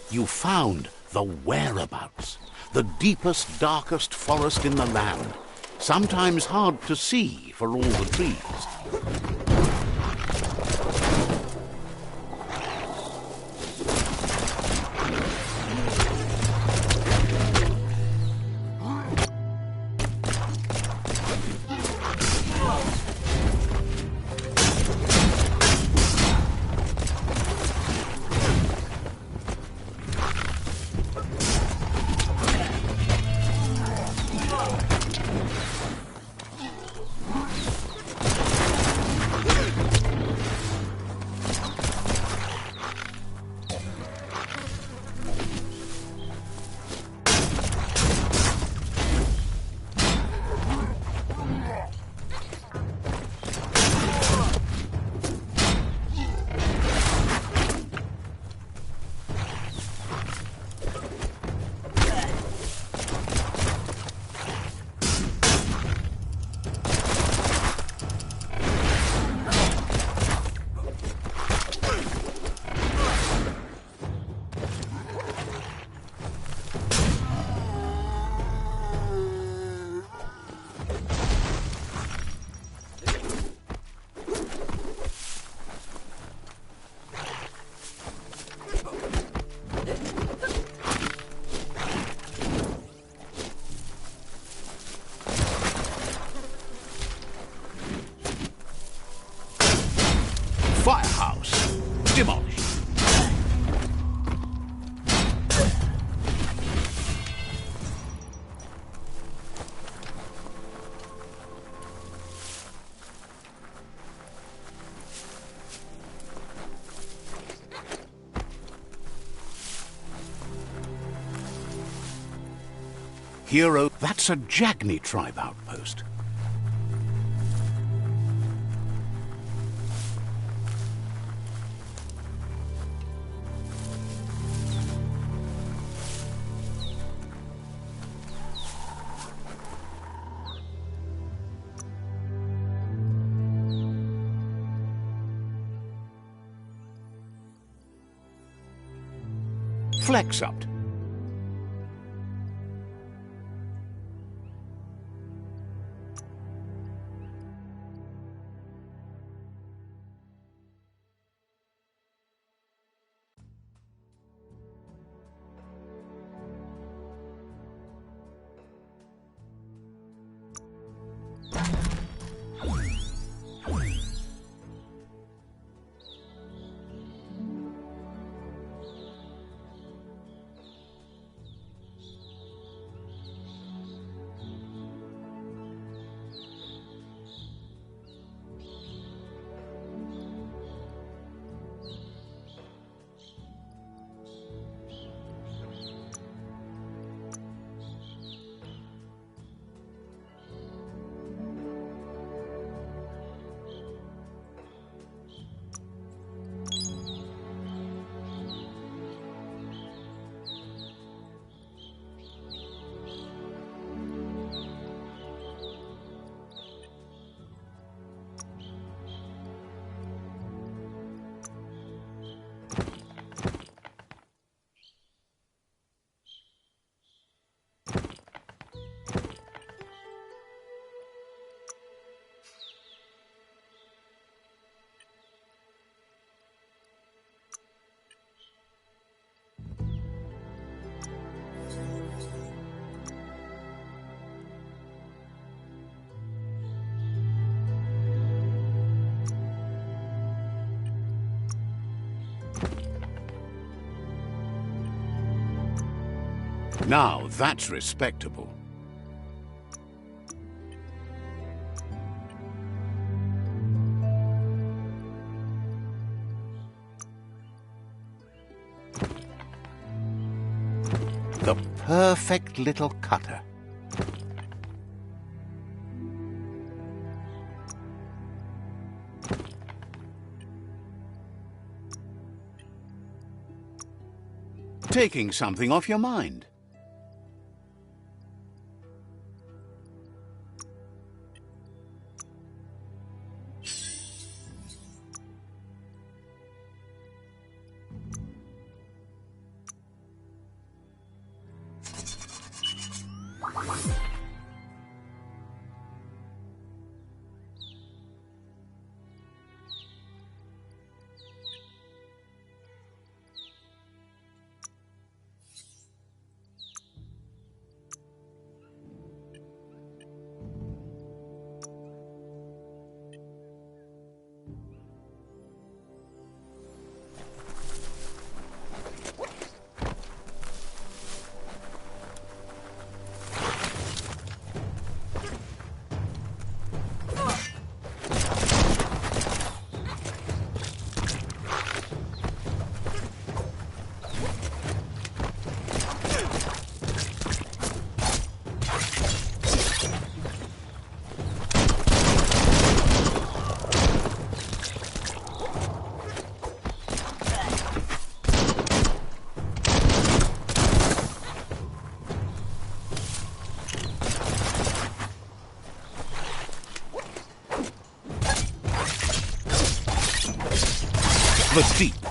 You found the whereabouts, the deepest, darkest forest in the land, sometimes hard to see for all the trees. Firehouse demolished. Hero, that's a Jagni tribe outpost. Flex up. Now that's respectable. The perfect little cutter. Taking something off your mind. The deep.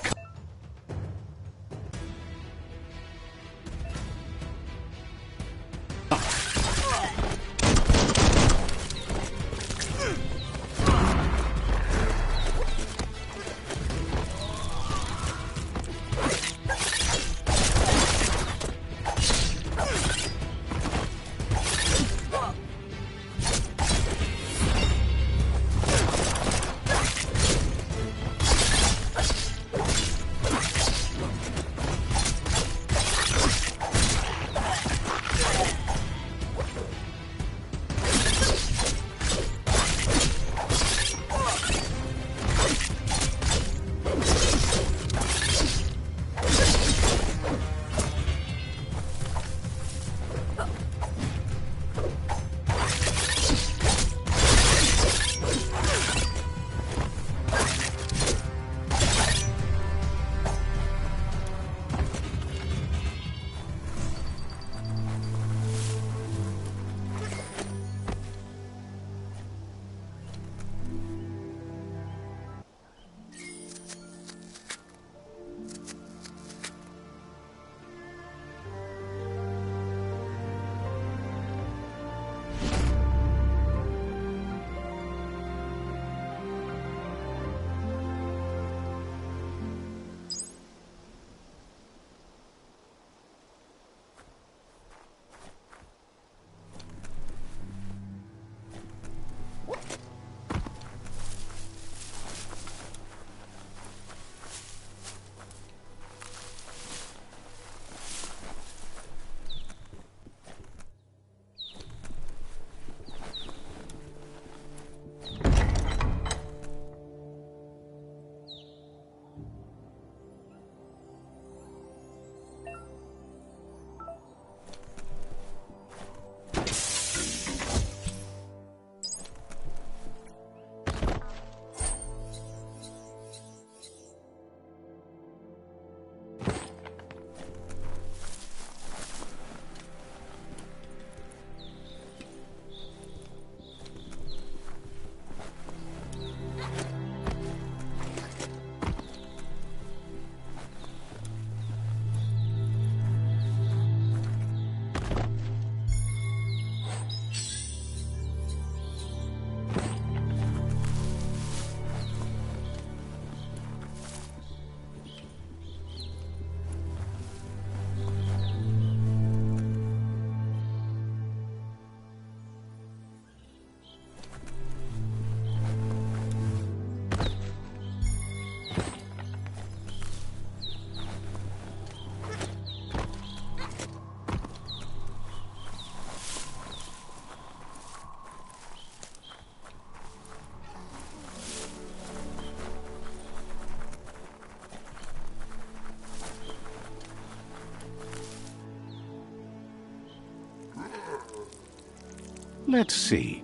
Let's see.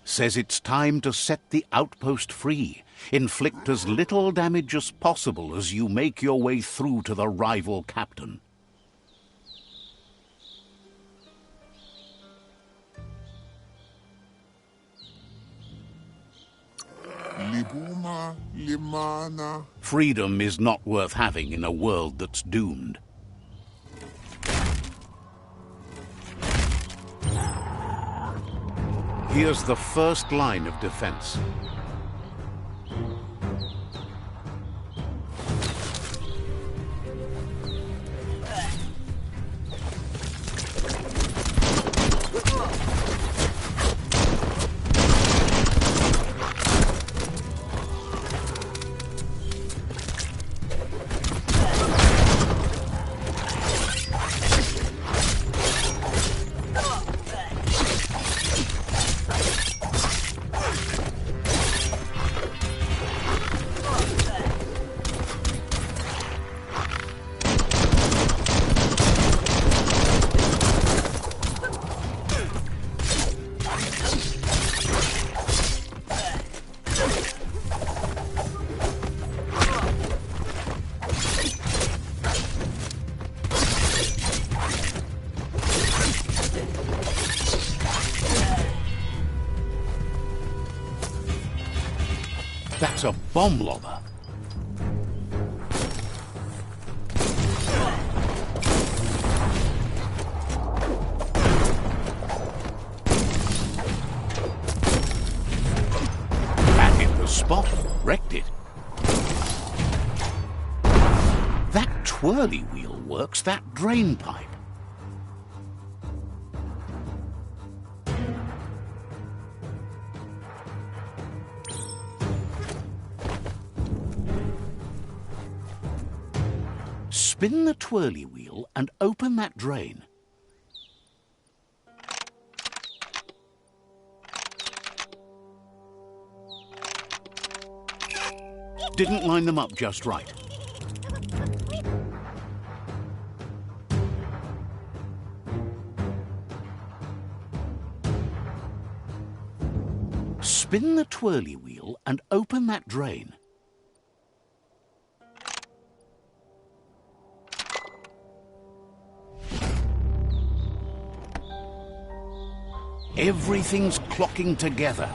Says it's time to set the outpost free. Inflict as little damage as possible as you make your way through to the rival captain. Freedom is not worth having in a world that's doomed. Here's the first line of defense. That's a bomb lobber. That hit the spot, wrecked it. That twirly wheel works that drain pipe. Spin the twirly wheel and open that drain. Didn't line them up just right. Spin the twirly wheel and open that drain. Everything's clocking together.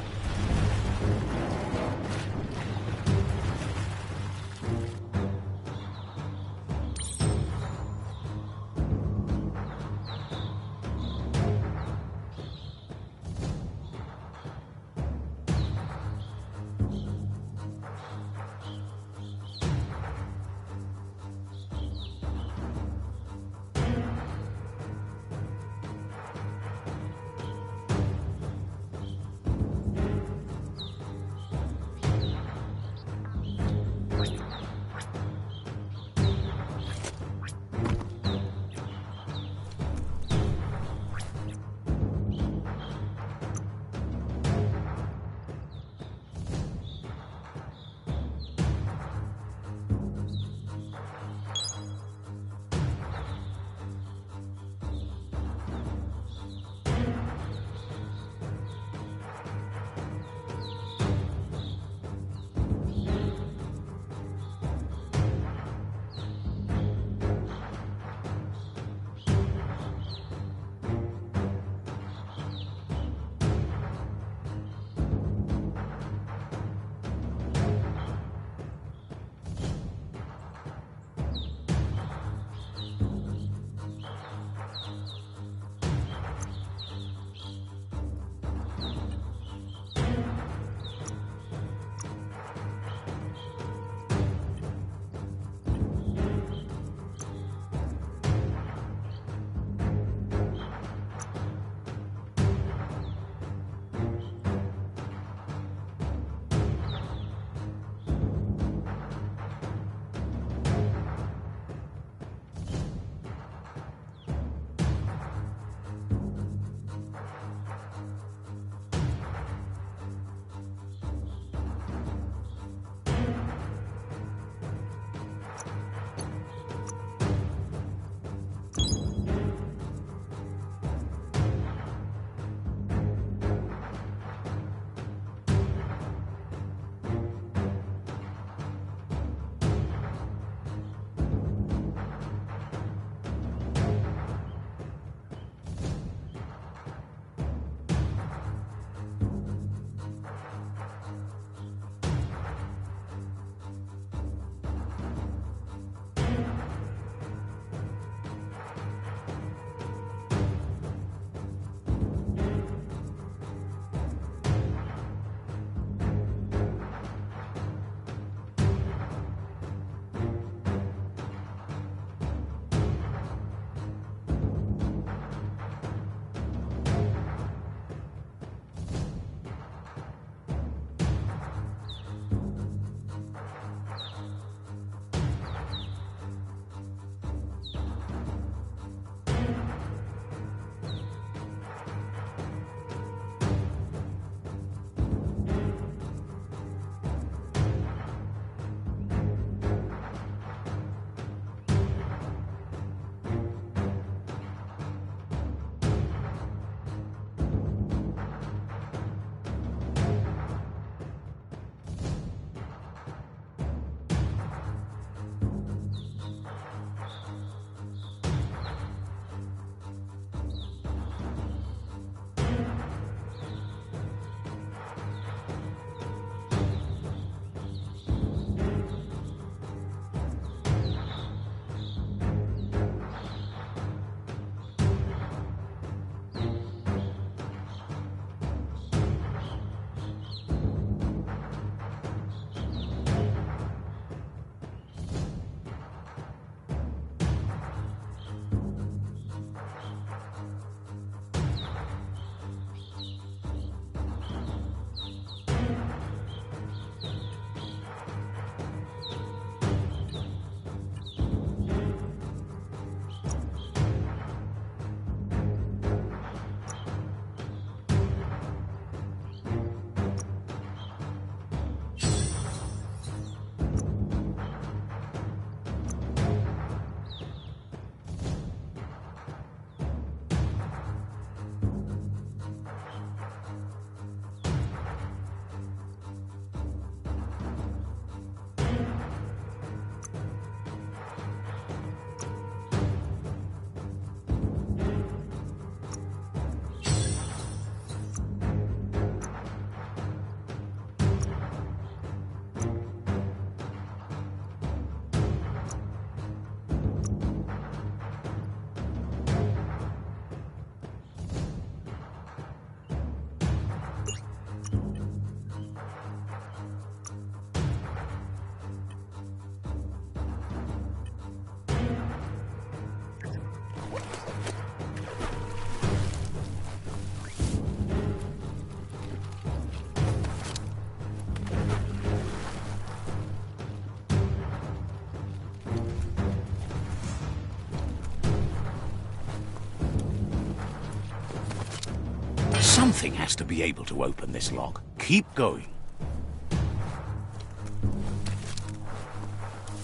Something has to be able to open this lock. Keep going.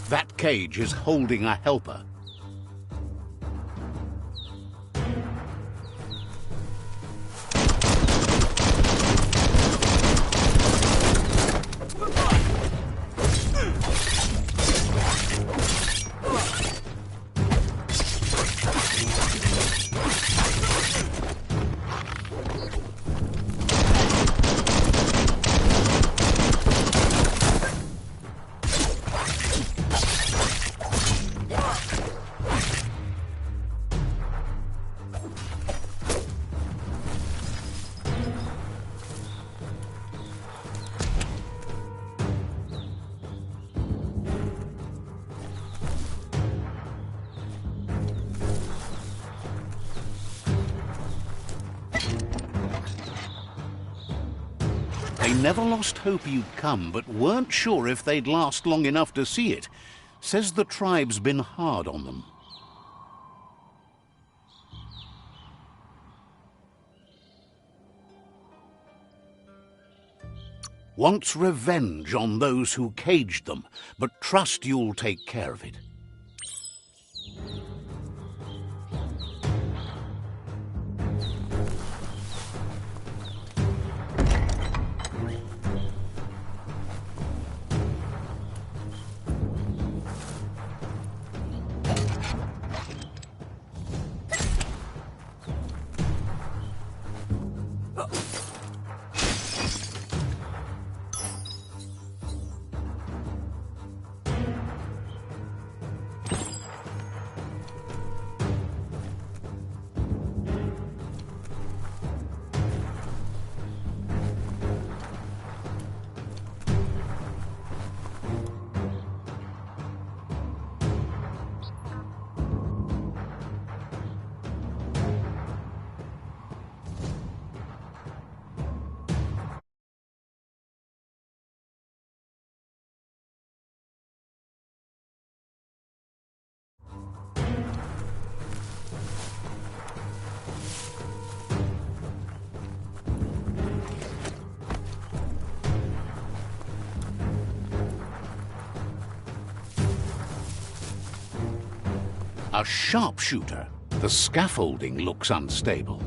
That cage is holding a helper. They never lost hope you'd come, but weren't sure if they'd last long enough to see it. Says the tribe's been hard on them. Wants revenge on those who caged them, but trust you'll take care of it. A sharpshooter. The scaffolding looks unstable.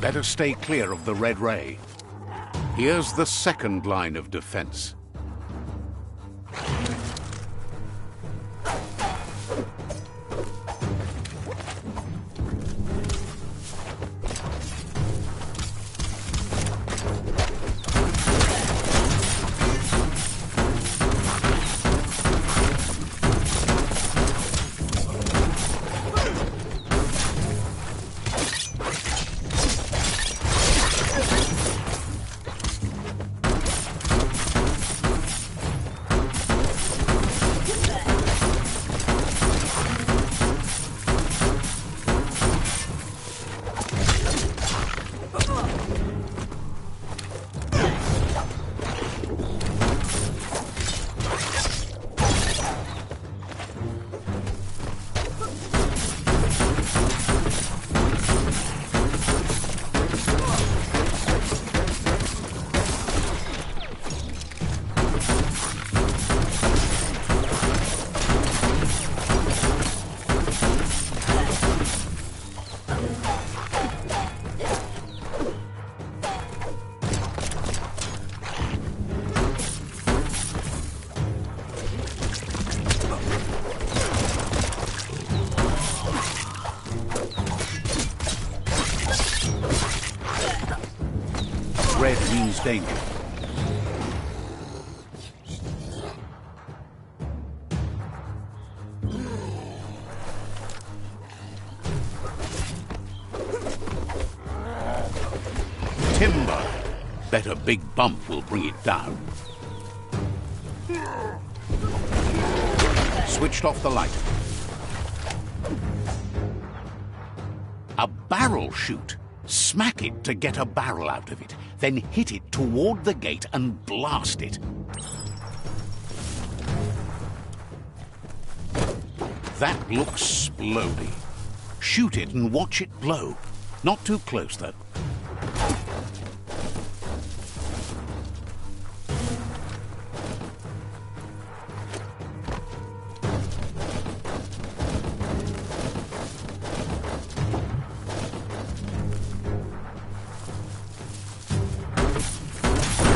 Better stay clear of the red ray. Here's the second line of defense. Red means danger. Timber. Bet a big bump will bring it down. Switched off the light. A barrel shoot. Smack it to get a barrel out of it, then hit it toward the gate and blast it. That looks splody. Shoot it and watch it blow. Not too close, though.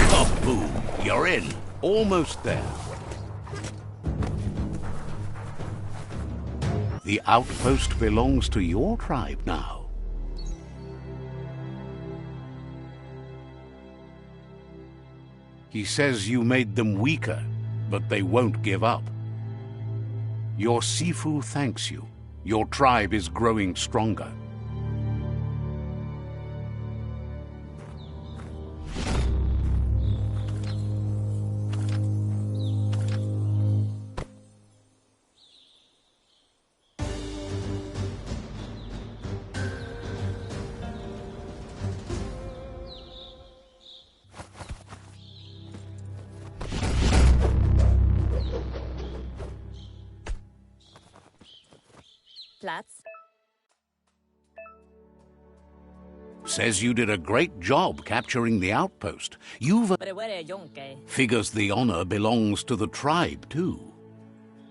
Kaboom! You're in. Almost there. The outpost belongs to your tribe now. He says you made them weaker, but they won't give up. Your Sifu thanks you. Your tribe is growing stronger. Platz. Says you did a great job capturing the outpost. Figures the honor belongs to the tribe, too.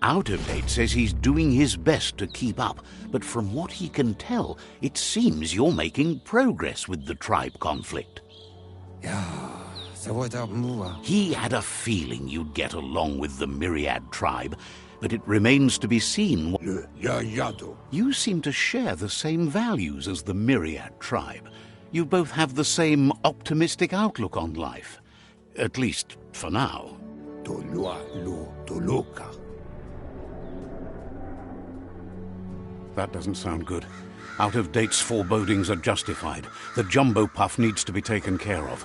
Out of Date says he's doing his best to keep up, but from what he can tell, it seems you're making progress with the tribe conflict. He had a feeling you'd get along with the Myriad tribe, but it remains to be seen. You seem to share the same values as the Myriad tribe. You both have the same optimistic outlook on life. At least, for now. That doesn't sound good. Out of Date's forebodings are justified. The jumbo puff needs to be taken care of.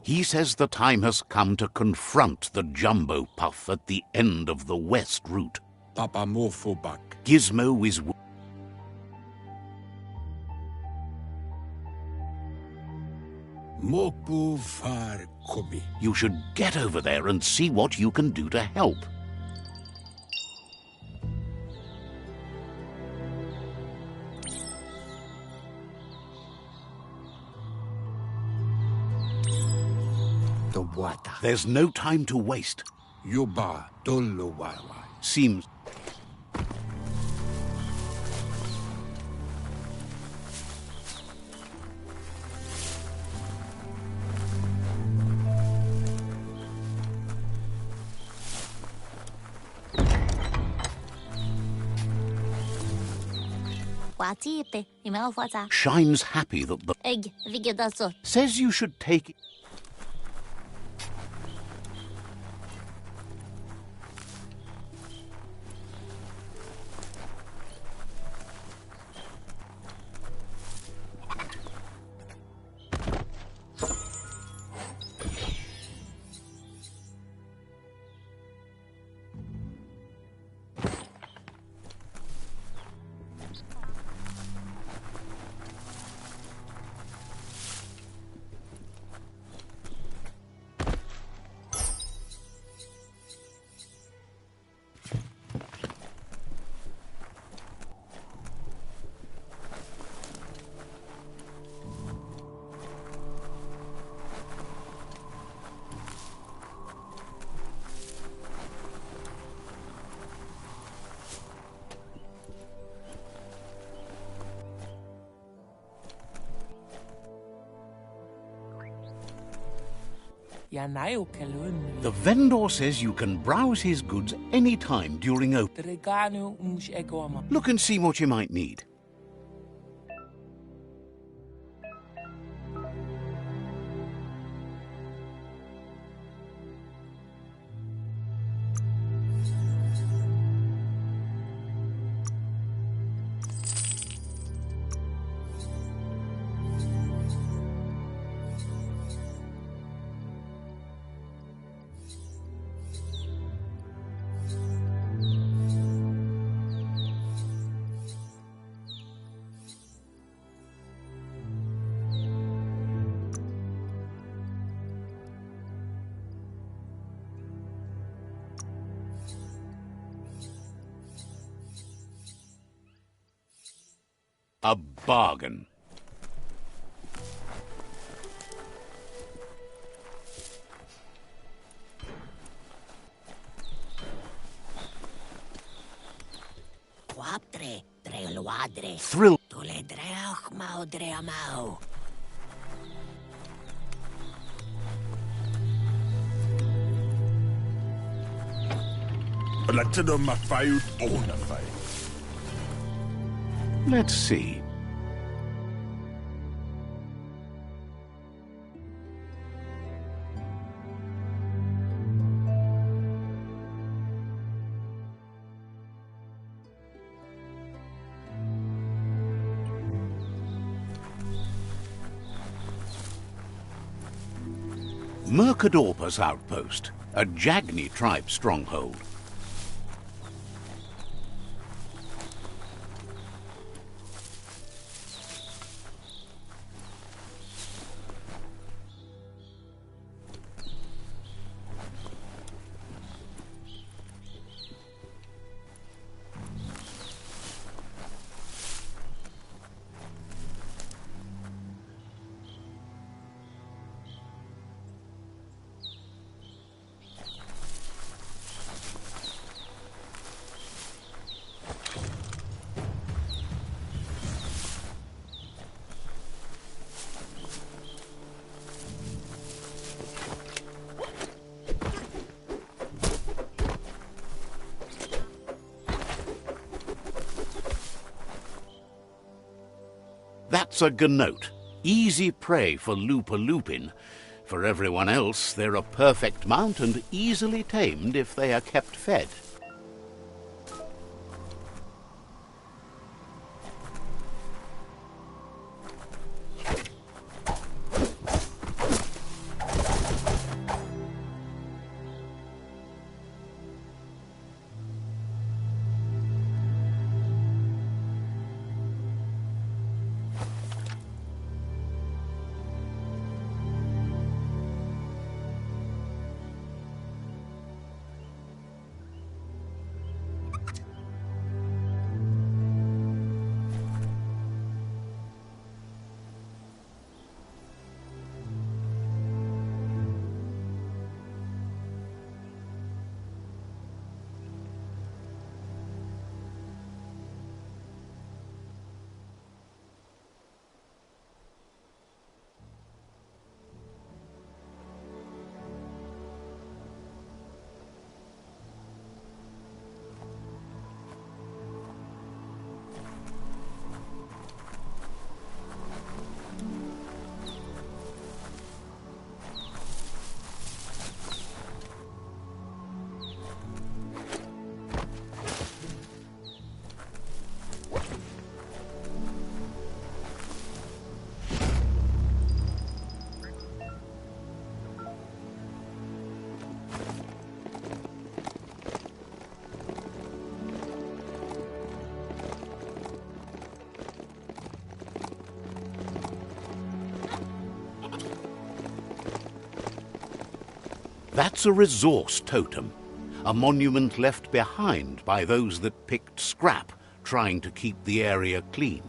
He says the time has come to confront the jumbo puff at the end of the west route. Gizmo is... You should get over there and see what you can do to help. There's no time to waste. Seems... Shine's happy that the... Says you should take... The vendor says you can browse his goods any time during open. Look and see what you might need. A bargain. Quaptre, treluadre. Thrill. Tule dreach mau dreamau. Latino mafai bona fai. Let's see. Mercadorpa's outpost, a Jagni tribe stronghold. That's a ganote, easy prey for Lupa-Lupin. For everyone else, they're a perfect mount and easily tamed if they are kept fed. That's a resource totem, a monument left behind by those that picked scrap, trying to keep the area clean.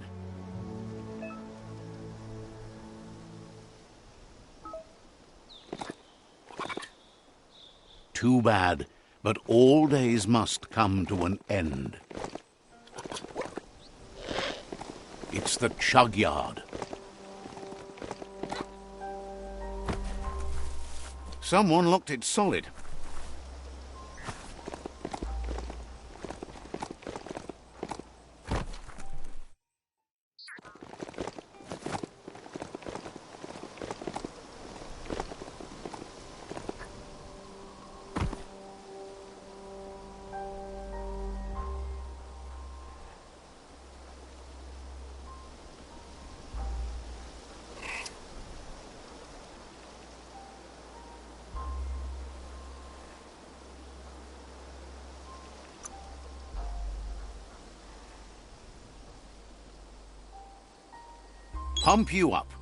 Too bad, but all days must come to an end. It's the chug yard. Someone locked it solid. Pump you up.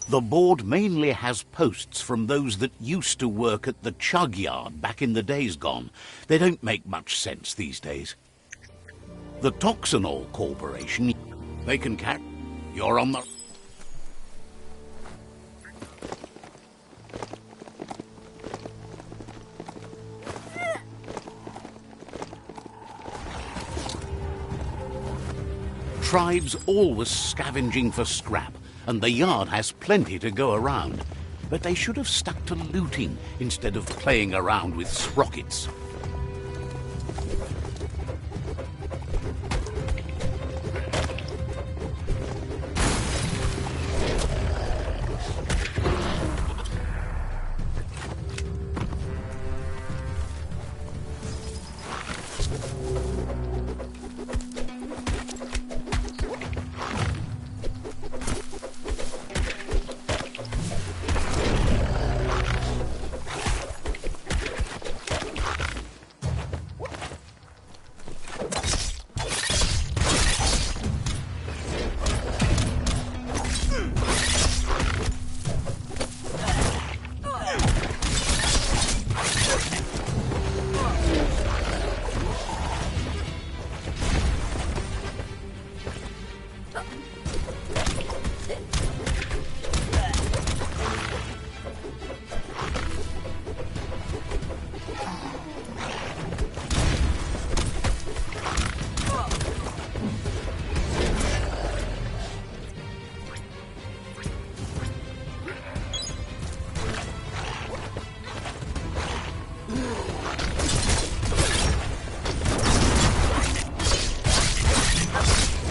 The board mainly has posts from those that used to work at the chug yard back in the days gone. They don't make much sense these days. The Toxanol Corporation, they can catch... You're on the... Tribe's always scavenging for scrap, and the yard has plenty to go around. But they should have stuck to looting instead of playing around with sprockets.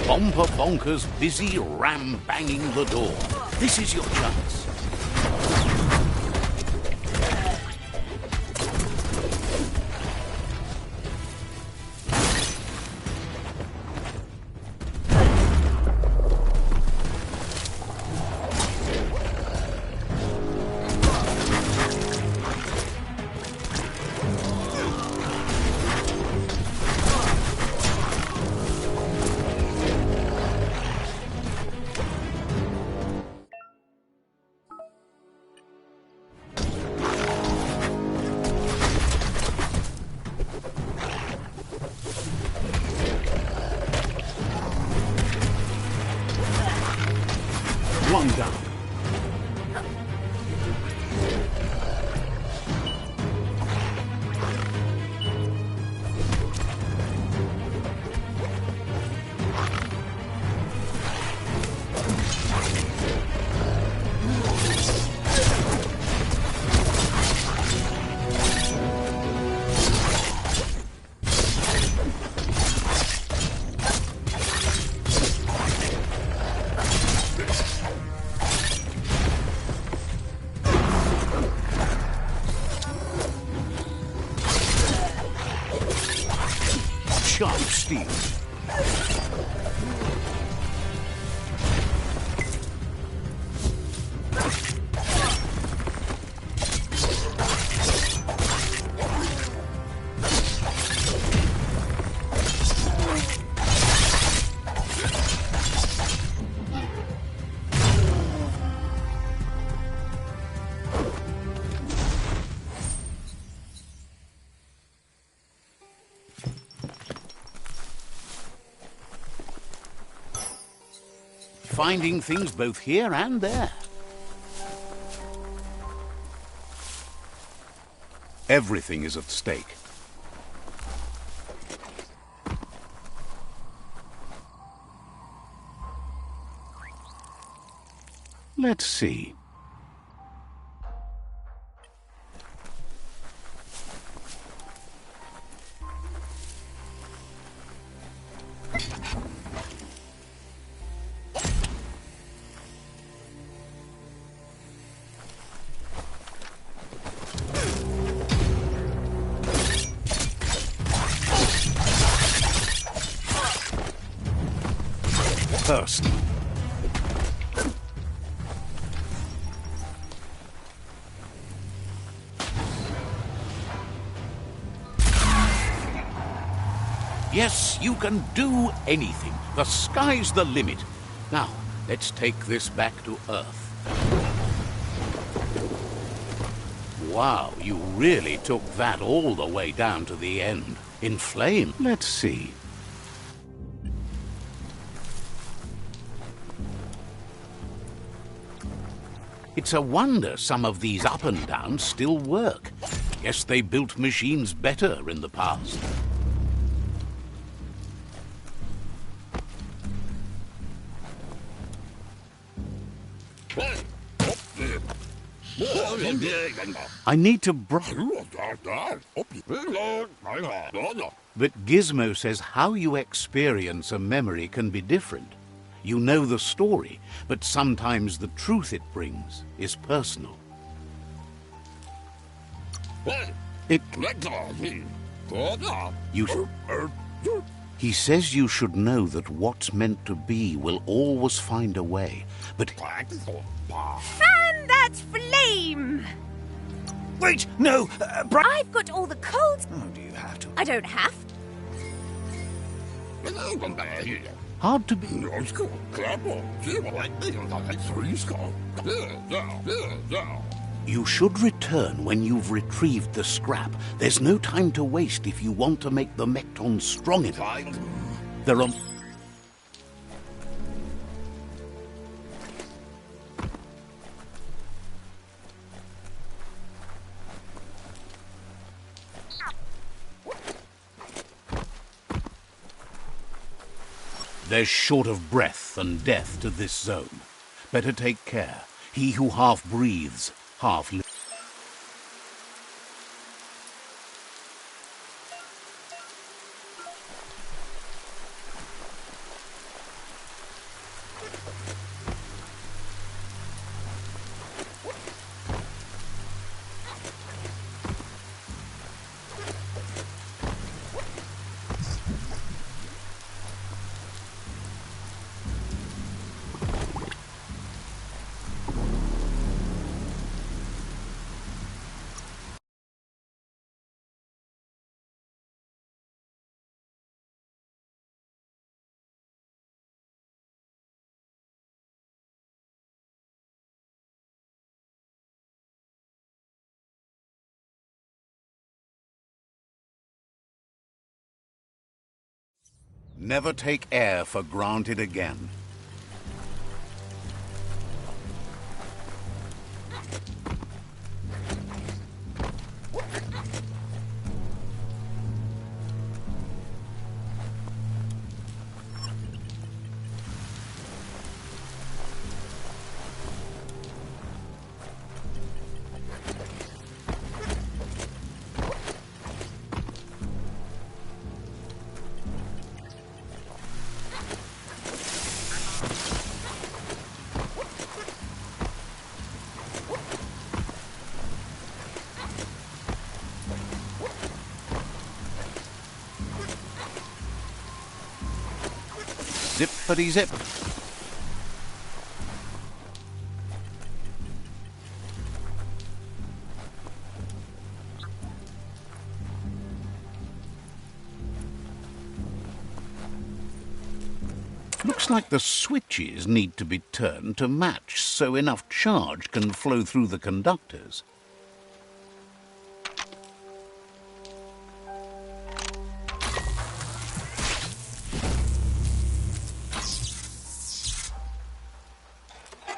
Bomper Bonker's busy ram-banging the door. This is your chance. One down. Sharp steel. Finding things both here and there. Everything is at stake. Let's see. First. Yes, you can do anything. The sky's the limit. Now, let's take this back to Earth. Wow, you really took that all the way down to the end. In flame. Let's see. It's a wonder some of these up and downs still work. Guess they built machines better in the past. I need to But Gizmo says how you experience a memory can be different. You know the story, but sometimes the truth it brings is personal. He says you should know that what's meant to be will always find a way, but... Fan that flame! Wait, no, I've got all the cold... Oh, do you have to? I don't have. Hard to be... You should return when you've retrieved the scrap. There's no time to waste if you want to make the Mekton strong enough. There are... There's short of breath and death to this zone. Better take care. He who half breathes, half lives. Never take air for granted again. Zippity-zip. Looks like the switches need to be turned to match so enough charge can flow through the conductors.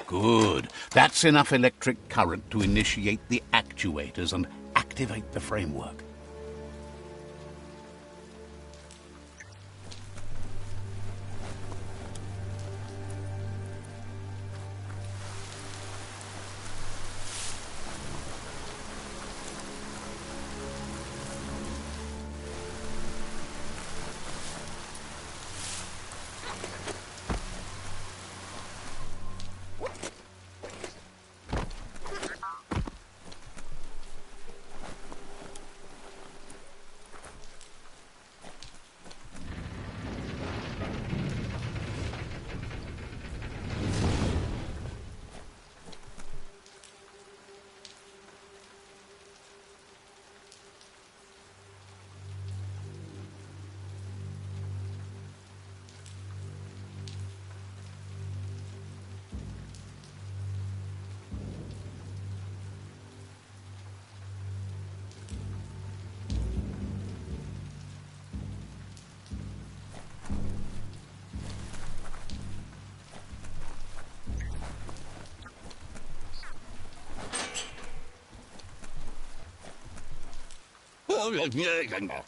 Good. That's enough electric current to initiate the actuators and activate the framework.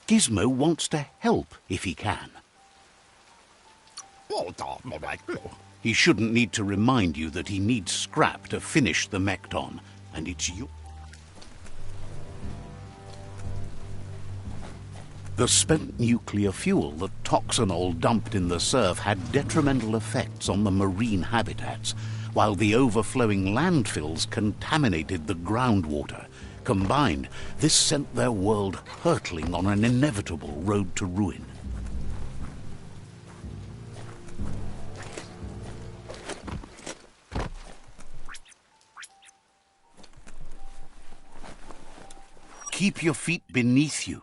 Gizmo wants to help if he can. He shouldn't need to remind you that he needs scrap to finish the Mekton, and it's you. The spent nuclear fuel that Toxanol dumped in the surf had detrimental effects on the marine habitats, while the overflowing landfills contaminated the groundwater. Combined, this sent their world hurtling on an inevitable road to ruin. Keep your feet beneath you.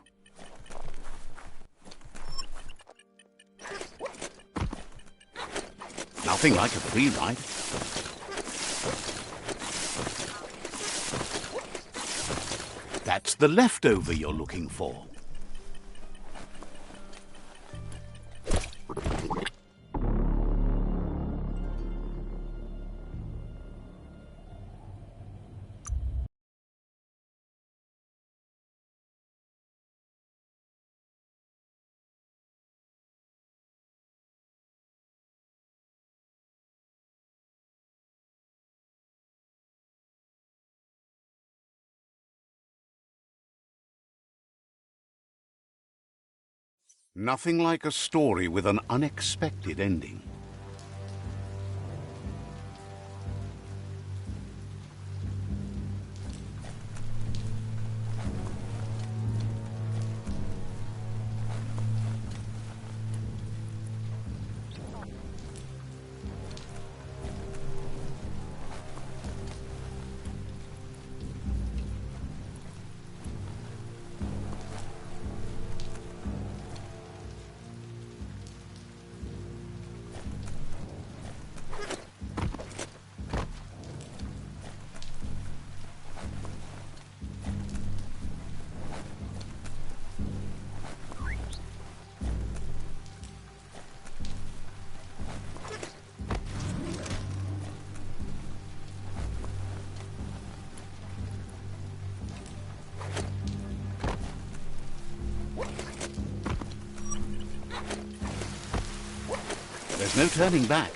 Nothing like a free ride. That's the leftover you're looking for. Nothing like a story with an unexpected ending. There's no turning back.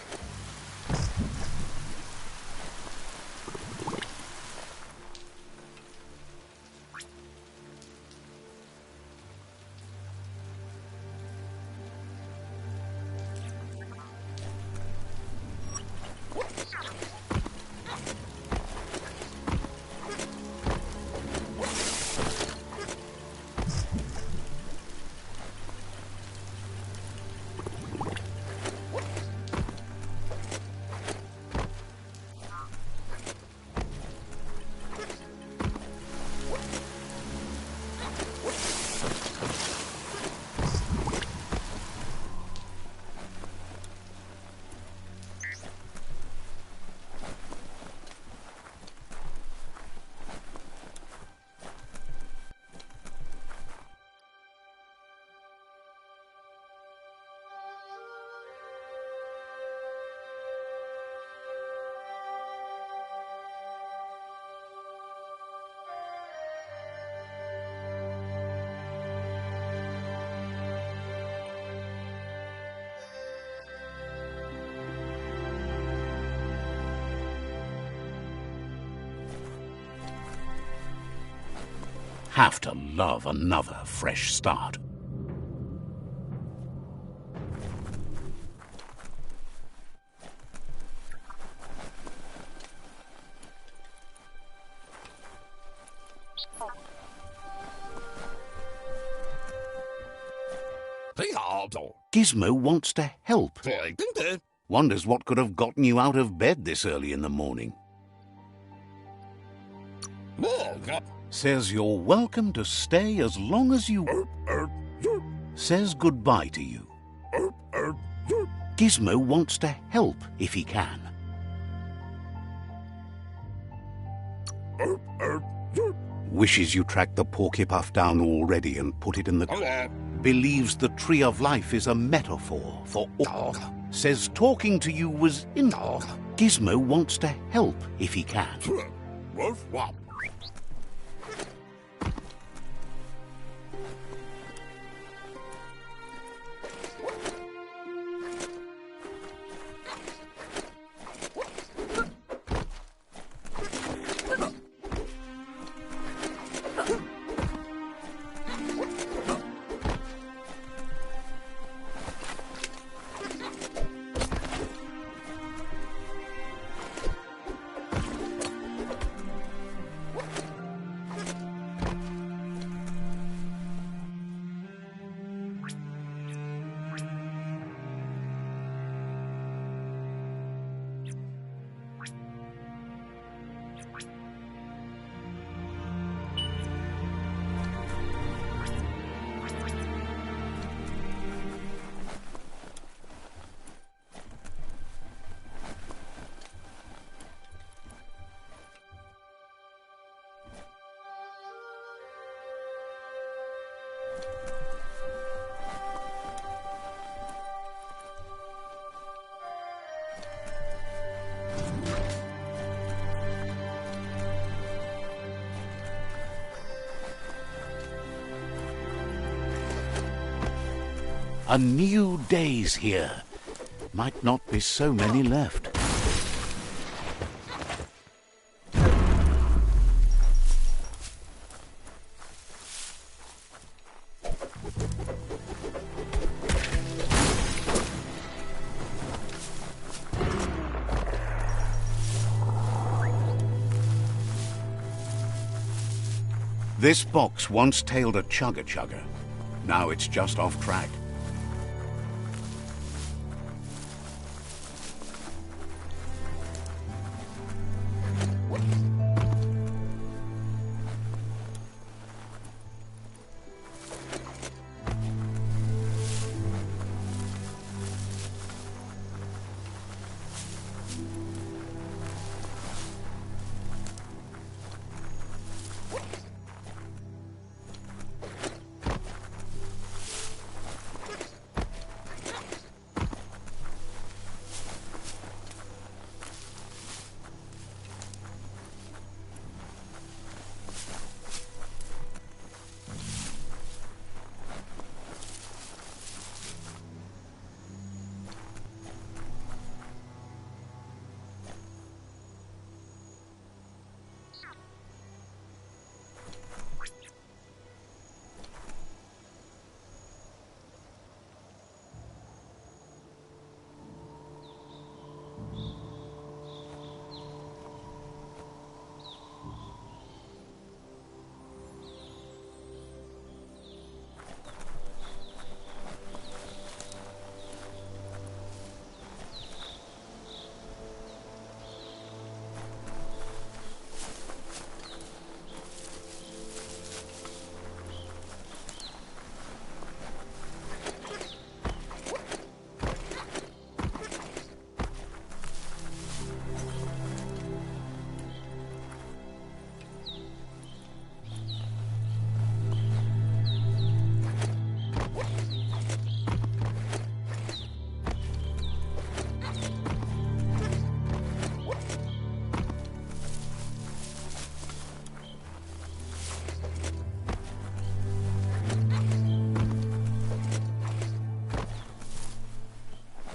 Have to love another fresh start. Gizmo wants to help. Wonders what could have gotten you out of bed this early in the morning. Says you're welcome to stay as long as you... Says goodbye to you. Gizmo wants to help if he can. Wishes you tracked the porcupine down already and put it in the... Believes the tree of life is a metaphor for... Says talking to you was in... Gizmo wants to help if he can. A new day's here. Might not be so many left. This box once tailed a chugga-chugga. Now it's just off track.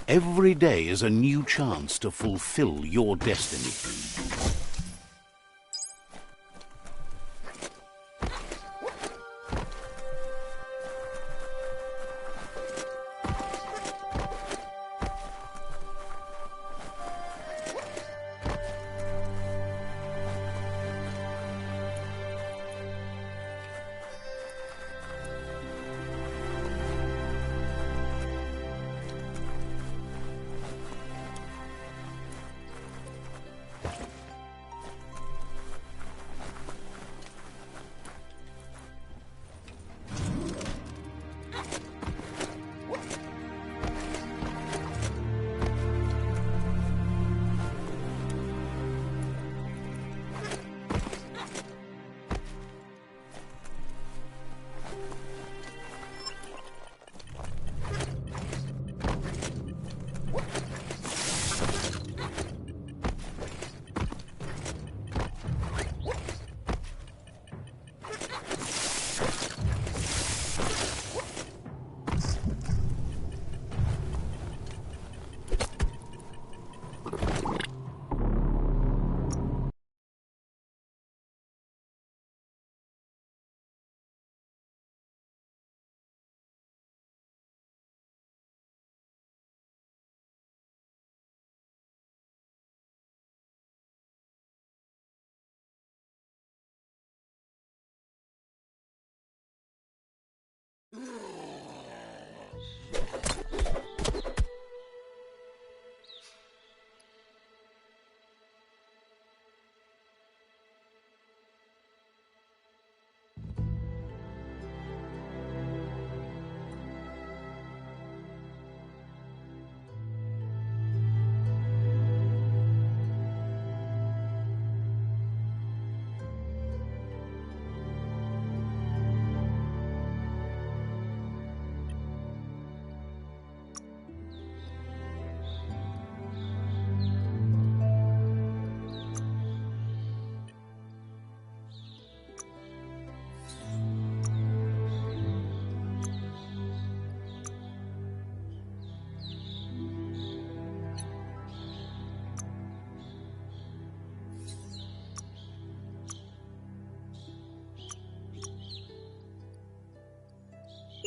Every day is a new chance to fulfill your destiny.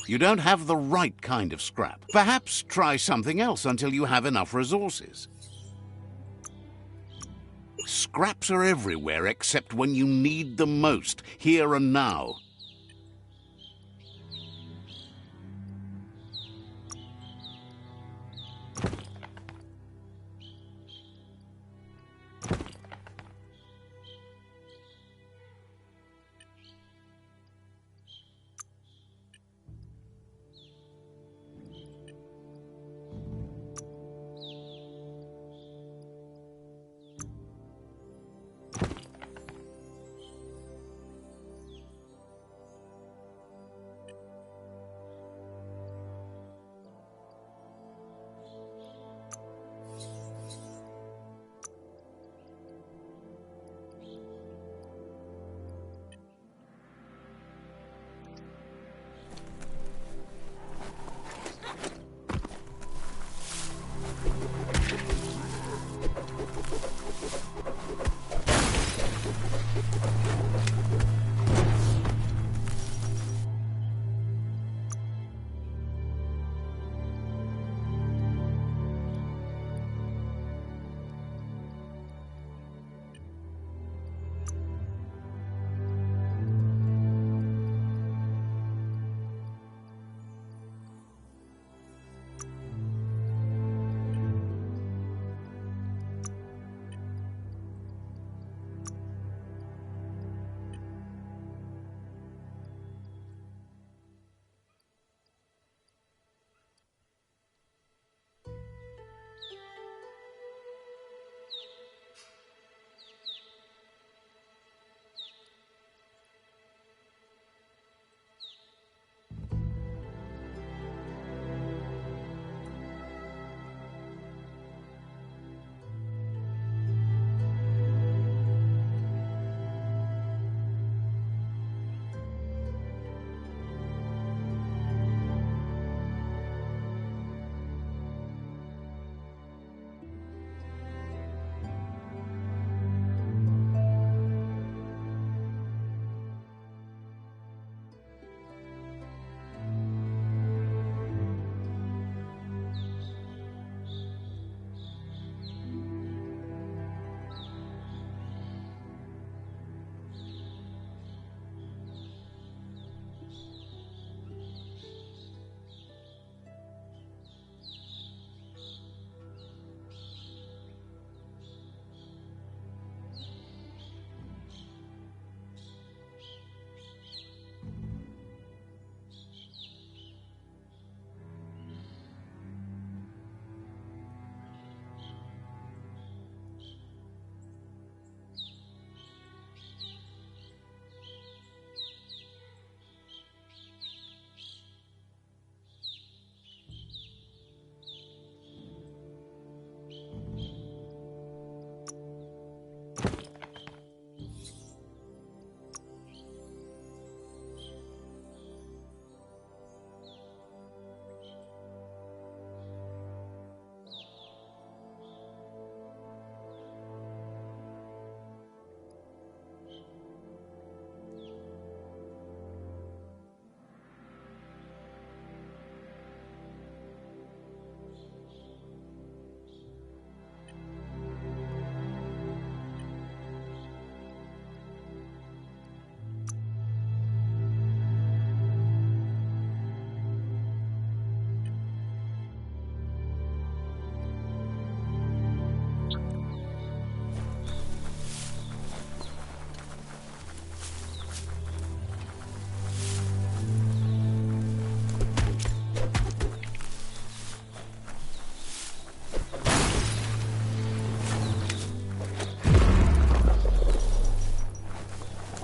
You don't have the right kind of scrap. Perhaps try something else until you have enough resources. Scraps are everywhere except when you need them most, here and now.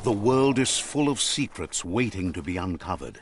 The world is full of secrets waiting to be uncovered.